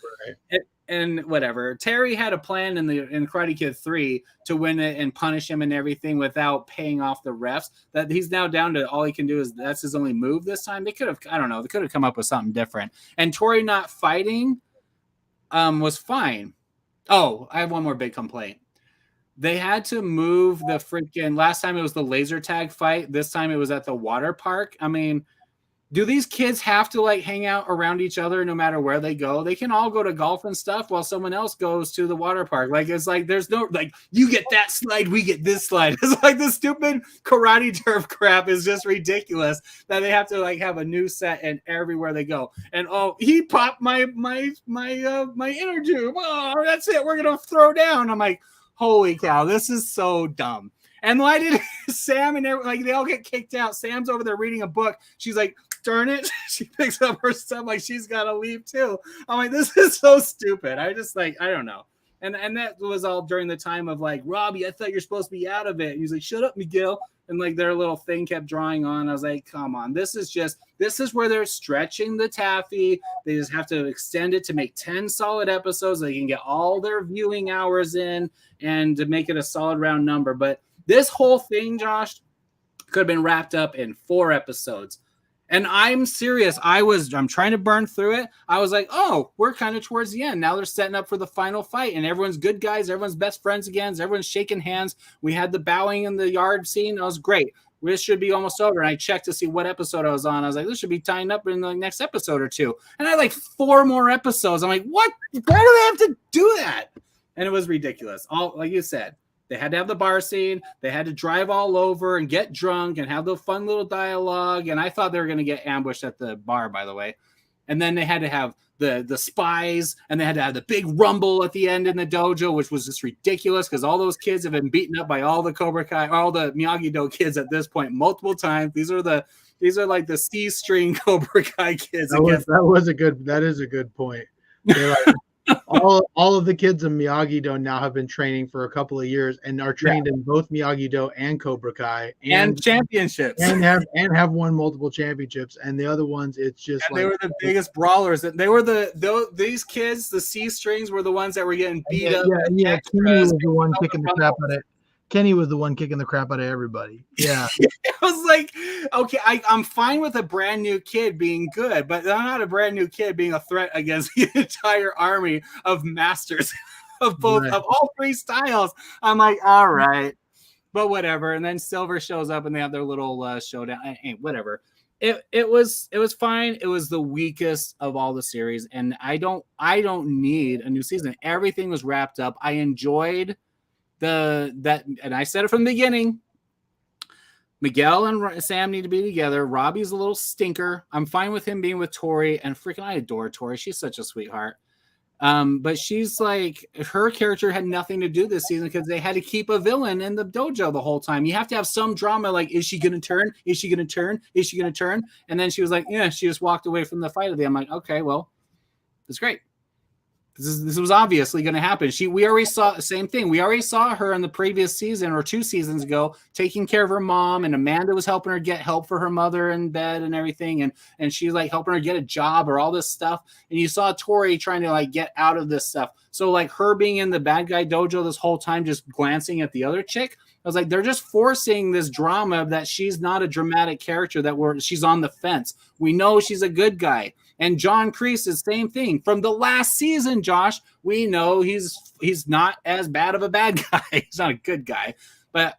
Right. And whatever. Terry had a plan in Karate Kid 3 to win it and punish him and everything without paying off the refs. That he's now down to all he can do is that's his only move this time. They could have, I don't know, they could have come up with something different. And Tori not fighting was fine. Oh, I have one more big complaint. They had to move the freaking, last time it was the laser tag fight. This time it was at the water park. I mean, do these kids have to like hang out around each other no matter where they go? They can all go to golf and stuff while someone else goes to the water park. Like, it's like, there's no, like, you get that slide, we get this slide. It's like the stupid karate turf crap is just ridiculous that they have to like have a new set and everywhere they go. And oh, he popped my inner tube. Oh, that's it. We're going to throw down. I'm like, holy cow, this is so dumb. And why did Sam and like they all get kicked out? Sam's over there reading a book. She's like, darn it. She picks up her stuff like she's got to leave too. I'm like, this is so stupid. I just like, I don't know. And that was all during the time of like, Robbie, I thought you're supposed to be out of it. And he's like, shut up, Miguel. And like their little thing kept drawing on. I was like, come on. This is where they're stretching the taffy. They just have to extend it to make 10 solid episodes. So they can get all their viewing hours in and to make it a solid round number. But this whole thing, Josh, Could have been wrapped up in 4 episodes. And I'm serious. I'm trying to burn through it. I was like, oh, we're kind of towards the end. Now they're setting up for the final fight, and everyone's good guys. Everyone's best friends again. Everyone's shaking hands. We had the bowing in the yard scene. That was great. This should be almost over. And I checked to see what episode I was on. I was like, this should be tying up in the next episode or 2. And I had like 4 more episodes. I'm like, what? Why do they have to do that? And it was ridiculous. All like you said. They had to have the bar scene. They had to drive all over and get drunk and have the fun little dialogue. And I thought they were going to get ambushed at the bar, by the way. And then they had to have the spies, and they had to have the big rumble at the end in the dojo, which was just ridiculous because all those kids have been beaten up by all the Cobra Kai, all the Miyagi-Do kids at this point multiple times. These are like the C-string Cobra Kai kids.
That is a good point. They're like, all of the kids in Miyagi-Do now have been training for a couple of years and are trained in both Miyagi-Do and Cobra Kai
and championships
and have won multiple championships. And the other ones, it's just
they were the biggest brawlers. They were these kids, the C strings, were the ones that were getting beat up.
Yeah. Kenny was the one kicking the crap out of it. Kenny was the one kicking the crap out of everybody. Yeah.
I was like, okay, I'm fine with a brand new kid being good, but I'm not a brand new kid being a threat against the entire army of masters of all 3 styles. I'm like, all right, but whatever. And then Silver shows up and they have their little showdown. Whatever. It was fine. It was the weakest of all the series, and I don't need a new season. Everything was wrapped up. I enjoyed and I said it from the beginning. Miguel and Sam need to be together. Robbie's a little stinker. I'm fine with him being with Tori, and freaking I adore Tori. She's such a sweetheart. But she's like, her character had nothing to do this season because they had to keep a villain in the dojo the whole time. You have to have some drama. Like, is she going to turn? Is she going to turn? Is she going to turn? And then she was like, yeah, she just walked away from the fight of the. I'm like, okay, well, that's great. This was obviously going to happen. We already saw the same thing. We already saw her in the previous season or 2 seasons ago taking care of her mom, and Amanda was helping her get help for her mother in bed and everything, and she's like helping her get a job or all this stuff. And you saw Tori trying to like get out of this stuff. So like her being in the bad guy dojo this whole time, just glancing at the other chick, I was like, they're just forcing this drama that she's not a dramatic character, she's on the fence. We know she's a good guy. And John Kreese is the same thing. From the last season, Josh, we know he's not as bad of a bad guy. He's not a good guy. But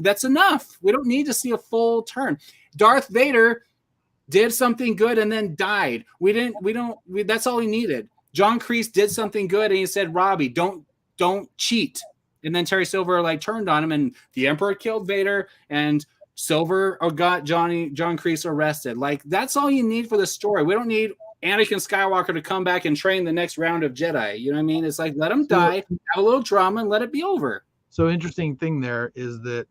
that's enough. We don't need to see a full turn. Darth Vader did something good and then died. That's all he needed. John Kreese did something good and he said, Robbie, don't cheat. And then Terry Silver like turned on him, and the Emperor killed Vader, and Silver got John Kreese arrested. Like, that's all you need for the story. We don't need Anakin Skywalker to come back and train the next round of Jedi. You know what I mean? It's like, let him die, have a little drama, and let it be over.
So interesting thing there is that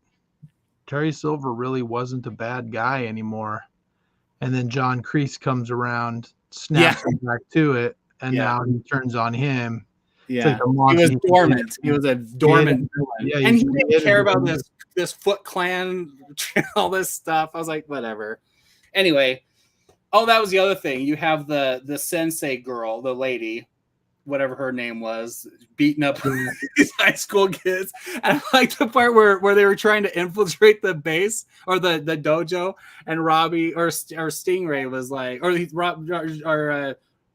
Terry Silver really wasn't a bad guy anymore. And then John Kreese comes around, snaps him back to it, and now he turns on him.
Yeah, like he was dormant. He was a dormant villain. Yeah, and he didn't care about this Foot Clan, all this stuff. I was like, whatever. Anyway, that was the other thing. You have the sensei girl, the lady, whatever her name was, beating up these high school kids. And I like the part where they were trying to infiltrate the base or the dojo, and Robbie or Stingray was like,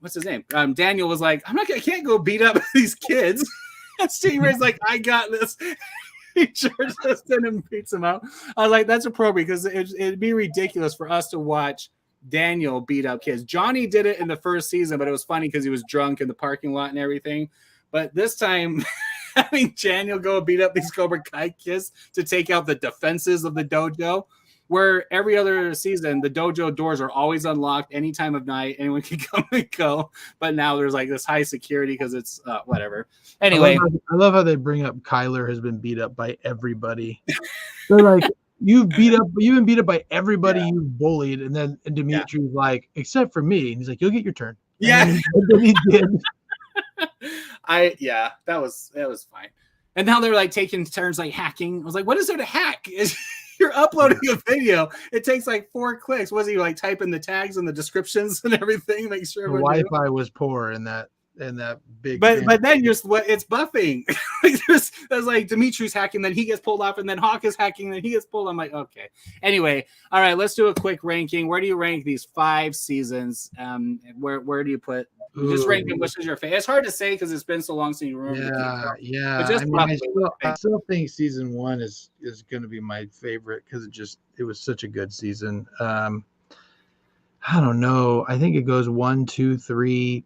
what's his name? Daniel was like, I can't go beat up these kids. And Stingray's like, I got this. He charges us in and beats him up. I was like, that's appropriate because it'd be ridiculous for us to watch Daniel beat up kids. Johnny did it in the first season, but it was funny because he was drunk in the parking lot and everything. But this time, having Daniel go beat up these Cobra Kai kids to take out the defenses of the dojo, where every other season, the dojo doors are always unlocked any time of night. Anyone can come and go. But now there's like this high security because it's whatever. Anyway.
I love how they bring up Kyler has been beat up by everybody. They're like, you've been beat up by everybody you've bullied. And then Dimitri's like, except for me. And he's like, you'll get your turn.
Yeah.
And then he did.
That was fine. And now they're like taking turns like hacking. I was like, what is there to hack? You're uploading a video. It takes like 4 clicks. Was he like typing the tags and the descriptions and everything? Make sure
the Wi-Fi was poor in that. and that big.
But then it's buffing. There's like Dimitri's hacking, then he gets pulled off, and then Hawk is hacking, then he gets pulled. I'm like, okay. Anyway, all right, let's do a quick ranking. Where do you rank these 5 seasons? Where do you put? Just rank them. Which is your favorite? It's hard to say because it's been so long since you remember.
Yeah.
But just
I still think season 1 is going to be my favorite because it was such a good season. I don't know. I think it goes 1, 2, 3.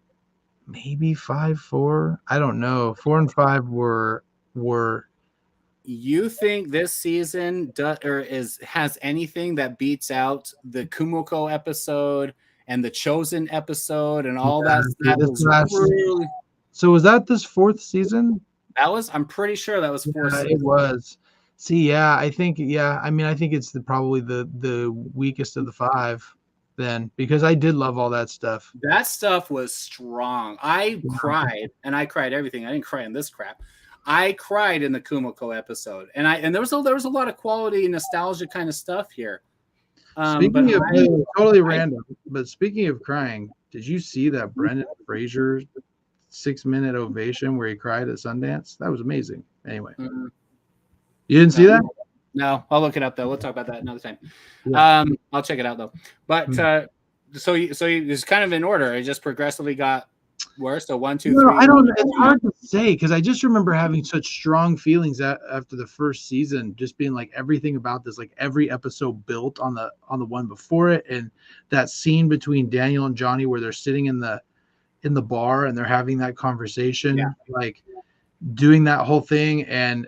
Maybe 5, 4. I don't know. 4 and 5 were.
You think this season has anything that beats out the Kumiko episode and the Chosen episode and all that stuff? Really...
So was that this 4th season?
I'm pretty sure that was 4th season.
It was. See, yeah, I think it's probably the weakest of the 5. Then, because I did love all that stuff.
That stuff was strong. I cried, and I cried everything. I didn't cry in this crap. I cried in the Kumiko episode, and there was a lot of quality nostalgia kind of stuff here.
Totally random, but speaking of crying, did you see that Brendan Fraser 6-minute ovation where he cried at Sundance? That was amazing. Anyway, you didn't see that?
No, I'll look it up though. We'll talk about that another time. Yeah. I'll check it out though. But so it's kind of in order. It just progressively got worse. So 1, 2, 3.
I don't. It's hard to say because I just remember having such strong feelings after the first season, just being like everything about this, like every episode built on the one before it, and that scene between Daniel and Johnny where they're sitting in the bar and they're having that conversation, like doing that whole thing, and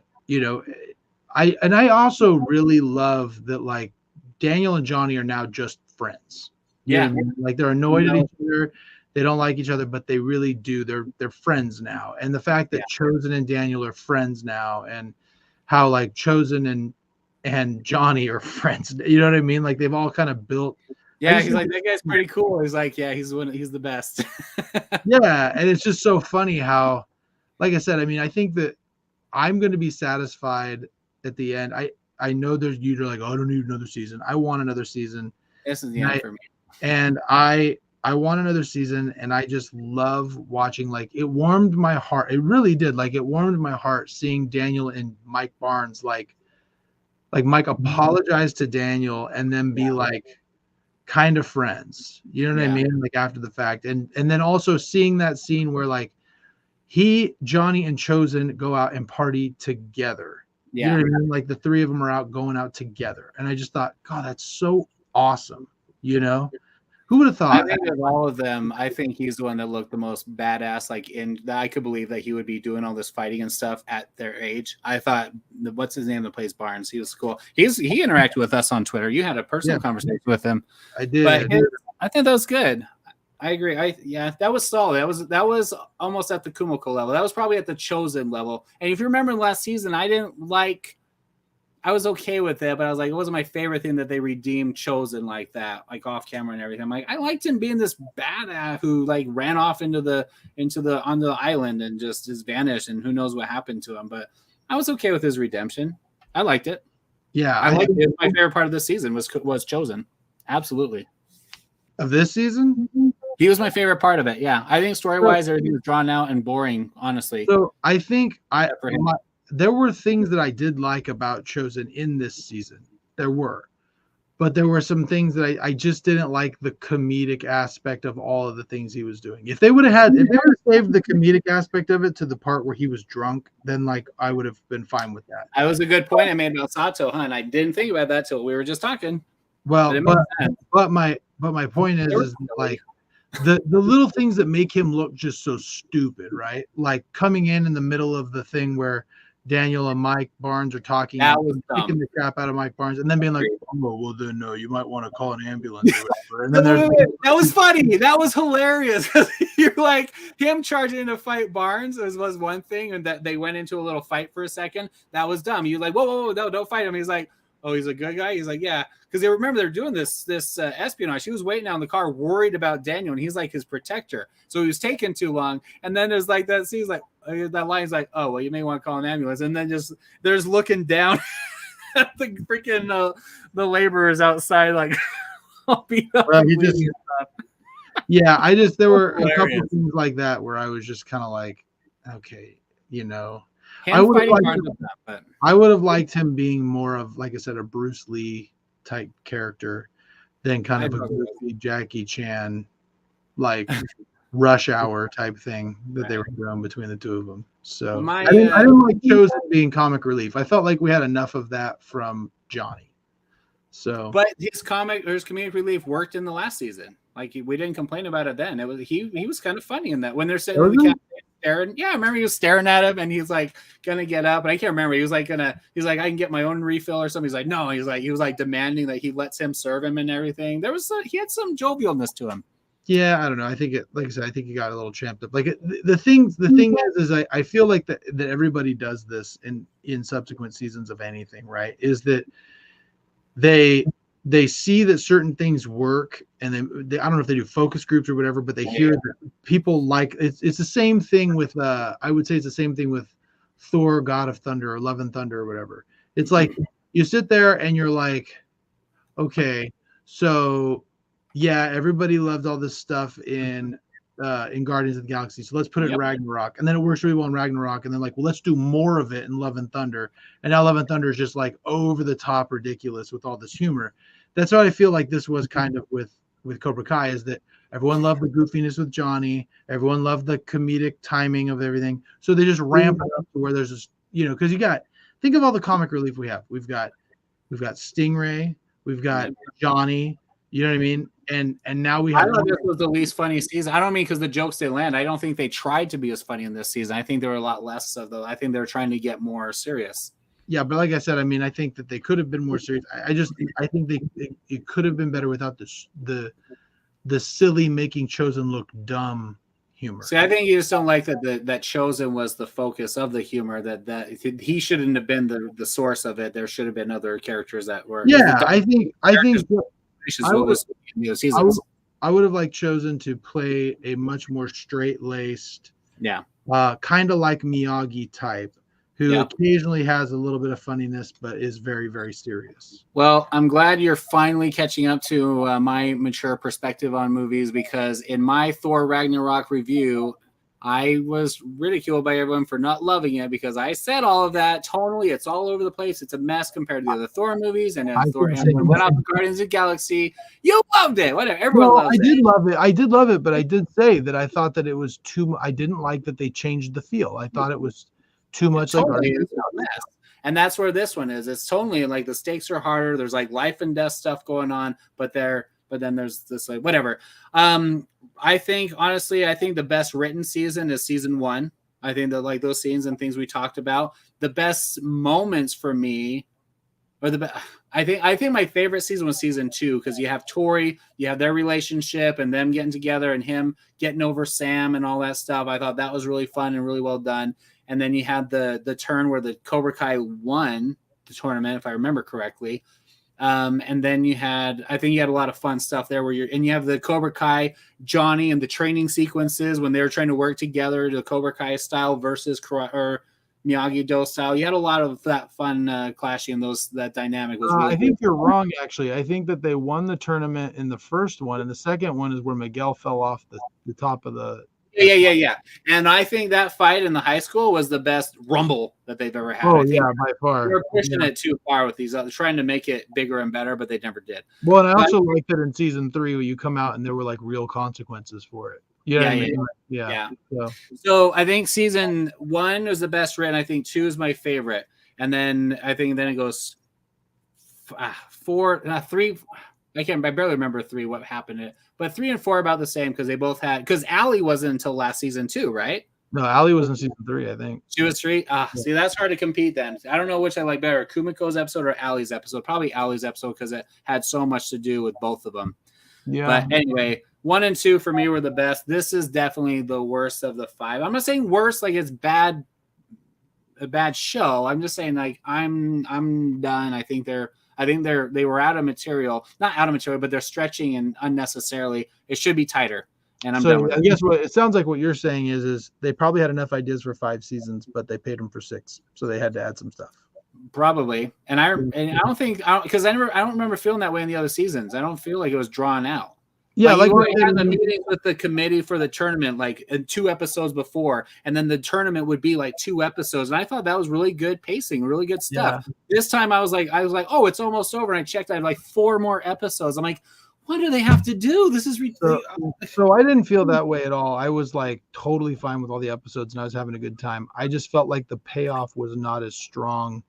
I also really love that like Daniel and Johnny are now just friends. Like they're annoyed at each other. They don't like each other, but they really do. They're friends now. And the fact that Chosen and Daniel are friends now, and how like Chosen and Johnny are friends. You know what I mean? Like they've all kind of built.
Yeah, he's like, that guy's pretty cool. He's like, yeah, he's the best.
Yeah, and it's just so funny how, like I said, I mean, I think that I'm going to be satisfied at the end. I know you're like, oh, I don't need another season. I want another season.
This is the end for me.
And I want another season, and I just love watching. Like it warmed my heart. It really did. Like it warmed my heart seeing Daniel and Mike Barnes like Mike apologize to Daniel and then be like kind of friends. You know what I mean? Like after the fact, and then also seeing that scene where like Johnny and Chosen go out and party together. You know what I mean? Like the 3 of them are going out together. And I just thought, God, that's so awesome. Who would have thought?
I think of all of them, I think he's the one that looked the most badass. Like I could believe that he would be doing all this fighting and stuff at their age. I thought, what's his name that plays Barnes? He was cool. He interacted with us on Twitter. You had a personal conversation with him.
I did.
But I think that was good. I agree. That was solid. That was almost at the Kumiko level. That was probably at the Chosen level. And if you remember last season, I was okay with it, but I was like, it wasn't my favorite thing that they redeemed Chosen like that, like off camera and everything. I'm like, I liked him being this badass who like ran off on the island and just vanished, and who knows what happened to him. But I was okay with his redemption. I liked it.
Yeah,
I liked it. My favorite part of this season was Chosen. Absolutely.
Of this season?
He was my favorite part of it. Yeah. I think story-wise, everything was drawn out and boring, honestly.
So I think there were things that I did like about Chosen in this season. There were. But there were some things that I just didn't like the comedic aspect of all of the things he was doing. If they would have saved the comedic aspect of it to the part where he was drunk, then like I would have been fine with that.
That was a good point I made about Sato, huh? And I didn't think about that till we were just talking.
Well, but my point is like the little things that make him look just so stupid, right? Like coming in the middle of the thing where Daniel and Mike Barnes are talking, kicking the crap out of Mike Barnes, and then being like, "Oh, well, then no, you might want to call an ambulance." Or whatever. And then
that was funny. That was hilarious. You're like him charging in to fight Barnes was one thing, and that they went into a little fight for a second. That was dumb. You're like, whoa, no, don't fight him. He's like, oh, he's a good guy. He's like, yeah, because they're doing this espionage. He was waiting out in the car, worried about Daniel, and he's like his protector. So he was taking too long. And then there's like that scene, like that line's like, oh, well, you may want to call an ambulance. And then there's looking down at the freaking the laborers outside, like all beat up.
Well, Yeah, there were a couple
Hilarious.
things like that where I was just kind of like, okay, I
Him
would have
fighting
liked
hard
him,
with that, but
I would have liked him being more of, like I said, a Bruce Lee type character than kind
I
of a
probably
goofy Jackie Chan, like Rush Hour type thing that they were doing between the two of them. So
my
I didn't like Chosen being comic relief. I felt like we had enough of that from Johnny. So,
but his comedic relief worked in the last season. Like we didn't complain about it then. It was he was kind of funny in that when they're sitting in the cafe staring. Yeah, I remember he was staring at him and he's like gonna get up, and I can't remember. He was like he's like I can get my own refill or something. He's like no. He was like demanding that he lets him serve him and everything. He had some jovialness to him.
yeah, I don't know. I think like I said, I think he got a little champed up. Like the thing is I feel like that everybody does this in subsequent seasons of anything, right? Is that they see that certain things work, and they I don't know if they do focus groups or whatever, but they hear that people like it's the same thing with I would say it's the same thing with Thor, God of Thunder, or Love and Thunder, or whatever. It's like you sit there and you're like, okay, so yeah, everybody loved all this stuff in Guardians of the Galaxy, so let's put it in Ragnarok, and then it works really well in Ragnarok, and then like, well, let's do more of it in Love and Thunder, and now Love and Thunder is just like over the top ridiculous with all this humor. That's what I feel like this was kind of with Cobra Kai, is that everyone loved the goofiness with Johnny, everyone loved the comedic timing of everything, so they just ramp it up to where there's this, because think of all the comic relief we have. We've got Stingray, we've got Johnny, you know what I mean? And now we have.
I thought this was the least funny season. I don't mean because the jokes they land. I don't think they tried to be as funny in this season. I think there were a lot less of those. I think they were trying to get more serious.
Yeah, but like I said, I mean, I think that they could have been more serious. I think it could have been better without the silly making Chosen look dumb humor.
See, I think you just don't like that Chosen was the focus of the humor. That he shouldn't have been the source of it. There should have been other characters that were.
Yeah, I think. I would have liked Chosen to play a much more straight-laced, kind of like Miyagi type, who occasionally has a little bit of funniness, but is very, very serious.
Well, I'm glad you're finally catching up to my mature perspective on movies, because in my Thor Ragnarok review, I was ridiculed by everyone for not loving it, because I said all of that tonally. It's all over the place. It's a mess compared to the other Thor movies. And then went out to Guardians of the Galaxy. You loved it. Whatever. Everyone loves it.
I did love it. I did love it, but I did say that I thought that it was too. I didn't like that they changed the feel. I thought it was too much like Guardians.
And that's where this one is. It's totally like the stakes are harder. There's like life and death stuff going on, but then there's this like whatever. I think honestly, the best written season is season 1. I think that like those scenes and things we talked about, the best moments for me, or I think my favorite season was season 2, because you have Tori, you have their relationship and them getting together and him getting over Sam and all that stuff. I thought that was really fun and really well done. And then you had the turn where the Cobra Kai won the tournament, if I remember correctly. And then I think you had a lot of fun stuff there where you have the Cobra Kai Johnny and the training sequences when they were trying to work together, the Cobra Kai style versus Miyagi-Do style. You had a lot of that fun clashing, and that dynamic was really
I think you're wrong, actually. I think that they won the tournament in the first one, and the second one is where Miguel fell off the top of the.
Yeah. And I think that fight in the high school was the best rumble that they've ever had.
Oh, yeah, by far.
They were pushing it too far with these others, trying to make it bigger and better, but they never did.
Well, and I also liked it in season 3 where you come out and there were like real consequences for it. Yeah.
So I think season 1 was the best written. I think 2 is my favorite. And then I think it goes 3. I barely remember 3, what happened. But 3 and 4 are about the same, because they both had, because Allie wasn't until last season 2, right?
No, Allie was in season 3, I think.
She was 3? See, that's hard to compete then. I don't know which I like better, Kumiko's episode or Allie's episode. Probably Allie's episode, because it had so much to do with both of them. Yeah. But anyway, 1 and 2 for me were the best. This is definitely the worst of the 5. I'm not saying worse like it's a bad show. I'm just saying like I'm done. I think they were out of material, not out of material, but they're stretching and unnecessarily. It should be tighter. And I'm done with
I guess what it sounds like what you're saying is they probably had enough ideas for 5 seasons, but they paid them for 6, so they had to add some stuff.
Probably. And I don't think, because I don't remember feeling that way in the other seasons. I don't feel like it was drawn out.
Yeah,
like you had the meeting with the committee for the tournament, like 2 episodes before, and then the tournament would be like 2 episodes. And I thought that was really good pacing, really good stuff. Yeah. This time I was like, oh, it's almost over. And I checked, I had like 4 more episodes. I'm like, what do they have to do? This is ridiculous.
So I didn't feel that way at all. I was like totally fine with all the episodes, and I was having a good time. I just felt like the payoff was not as strong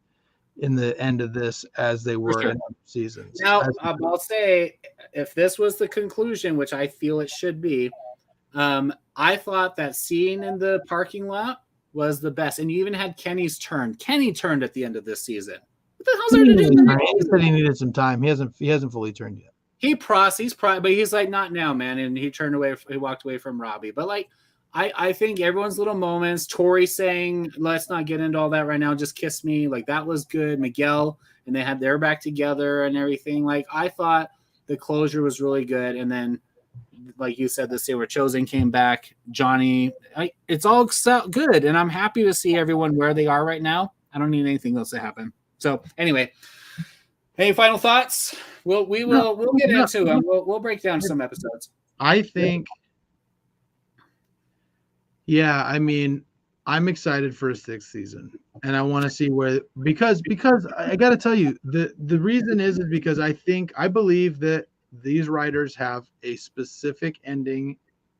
in the end of this as they were in other seasons.
Now, I'll say, if this was the conclusion, which I feel it should be, I thought that scene in the parking lot was the best. And you even had Kenny's turn. Kenny turned at the end of this season. What the hell's there to do?
He said he needed some time. He hasn't fully turned yet.
He's probably, but he's like, not now, man. And he walked away from Robbie. But like, I think everyone's little moments, Tori saying, let's not get into all that right now, just kiss me, like that was good. Miguel, and they had their back together and everything. Like, I thought the closure was really good. And then, like you said, this day where Chosen came back, Johnny, it's all good. And I'm happy to see everyone where they are right now. I don't need anything else to happen. So anyway, any final thoughts? We'll get into them. We'll break down some episodes.
I think, yeah, I mean, I'm excited for a 6th season, and I want to see where, because I got to tell you, the reason is because I believe that these writers have a specific ending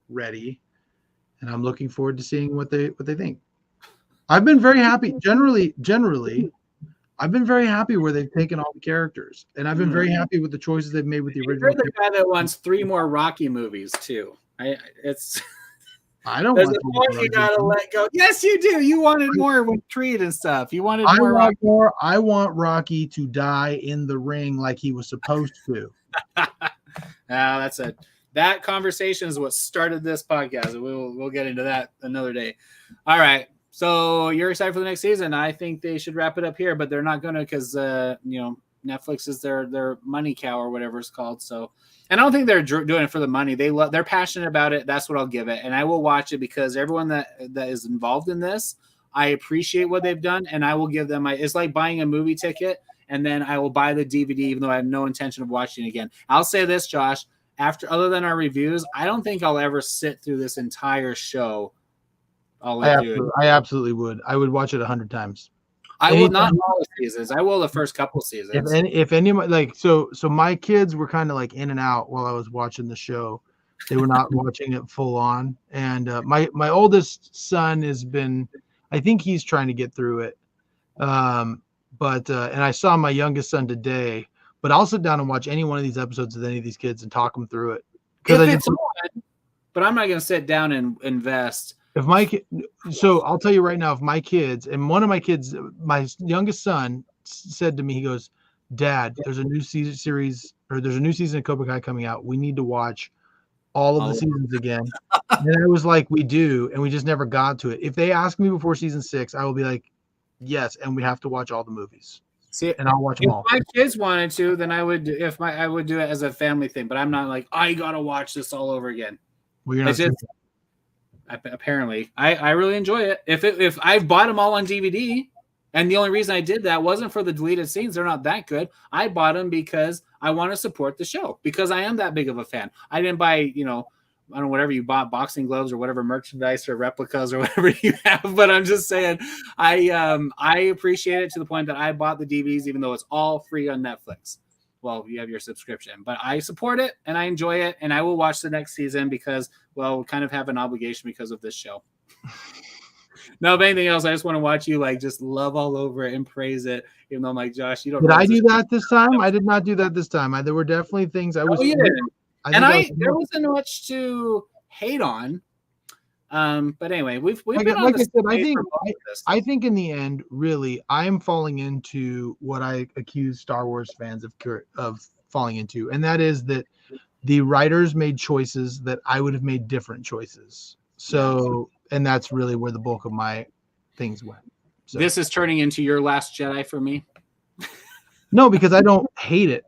ready, and I'm looking forward to seeing what they think. I've been very happy generally. I've been very happy where they've taken all the characters, and I've been very happy with the choices they've made with the original.
You're the guy that wants 3 more Rocky movies too.
I don't
There's
want
a point you gotta let go. Yes, you do. You wanted more with Creed and stuff. You wanted more.
I want Rocky to die in the ring like he was supposed to.
That's it. That conversation is what started this podcast. We'll get into that another day. All right. So you're excited for the next season. I think they should wrap it up here, but they're not gonna because Netflix is their money cow or whatever it's called. So, and I don't think they're doing it for the money. They're passionate about it. That's what I'll give it, and I will watch it because everyone that is involved in this, I appreciate what they've done, and I will give them it's like buying a movie ticket, and then I will buy the DVD even though I have no intention of watching it again. I'll say this, Josh. Other than our reviews, I don't think I'll ever sit through this entire show.
I absolutely would. I would watch it 100 times.
I will not all the seasons. I will the first couple seasons.
If any like so my kids were kind of like in and out while I was watching the show. They were not watching it full on. And my oldest son has been, I think he's trying to get through it. And I saw my youngest son today. But I'll sit down and watch any one of these episodes with any of these kids and talk them through it.
But I'm not going to sit down and invest.
So I'll tell you right now, if my kids, and one of my kids, my youngest son said to me, he goes, Dad, there's a new series, or there's a new season of Cobra Kai coming out. We need to watch all of the seasons again. And I was like, we do. And we just never got to it. If they ask me before season 6, I will be like, yes. And we have to watch all the movies.
See,
and I'll watch them all.
If my kids wanted to, then I would. I would do it as a family thing. But I'm not like, I gotta watch this all over again.
Well, you're not.
Apparently, I really enjoy it. If I've bought them all on DVD, and the only reason I did that wasn't for the deleted scenes; they're not that good. I bought them because I want to support the show because I am that big of a fan. I didn't buy, I don't know, whatever you bought, boxing gloves or whatever merchandise or replicas or whatever you have. But I'm just saying, I appreciate it to the point that I bought the DVDs, even though it's all free on Netflix. Well, you have your subscription, but I support it and I enjoy it, and I will watch the next season because, well, we kind of have an obligation because of this show. No, if anything else, I just want to watch you just love all over it and praise it. Even though I'm like, Josh, you don't.
Did I do that this time? I did not do that this time. There were definitely things I was.
Oh, you did. There wasn't much to hate on. But anyway, we've been on this.
I think in the end, really, I am falling into what I accuse Star Wars fans of falling into, and that is that the writers made choices that I would have made different choices. So, and that's really where the bulk of my things went. So.
This is turning into your Last Jedi for me.
No, because I don't hate it.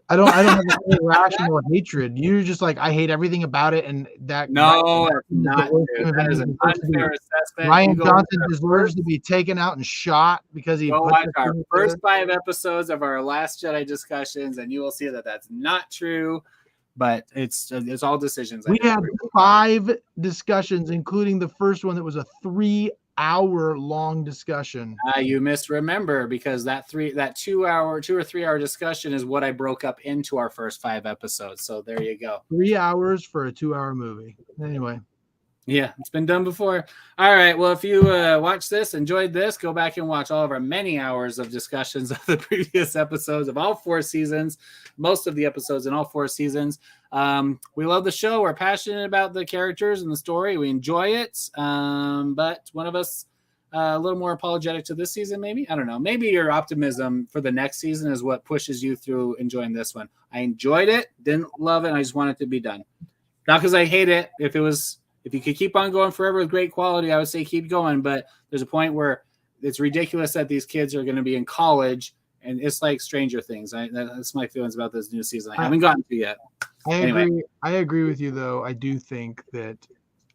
I don't have an irrational hatred. You're just like, I hate everything about it, and that.
No, that's not true. That is an unfair assessment.
Ryan Johnson deserves to be taken out and shot because he.
Go watch our first 5 episodes of our Last Jedi discussions, and you will see that that's not true. but it's all decisions.
We had 5 discussions, including the first one that was a 3-hour long discussion.
You misremember, because that 2 or 3 hour discussion is what I broke up into our first 5 episodes. So there you go.
3 hours for a 2-hour movie. Anyway.
Yeah, it's been done before. All right. Well, if you watch this, enjoyed this, go back and watch all of our many hours of discussions of the previous episodes of all 4 seasons, most of the episodes in all 4 seasons. We love the show. We're passionate about the characters and the story. We enjoy it. But one of us a little more apologetic to this season, maybe. I don't know. Maybe your optimism for the next season is what pushes you through enjoying this one. I enjoyed it, didn't love it, and I just want it to be done. Not because I hate it. If you could keep on going forever with great quality, I would say keep going. But there's a point where it's ridiculous that these kids are going to be in college, and it's like Stranger Things. That's my feelings about this new season. I haven't gotten to yet.
I agree with you, though. I do think that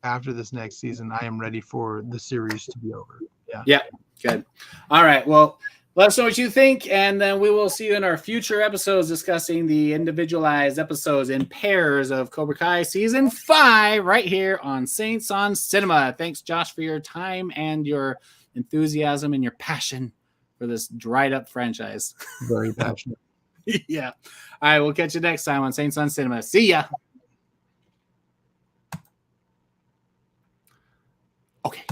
after this next season, I am ready for the series to be over.
Yeah. Good. All right. Well, let us know what you think, and then we will see you in our future episodes discussing the individualized episodes in pairs of Cobra Kai Season 5 right here on Saints on Cinema. Thanks, Josh, for your time and your enthusiasm and your passion for this dried-up franchise.
Very passionate.
Yeah. All right, we'll catch you next time on Saints on Cinema. See ya. Okay.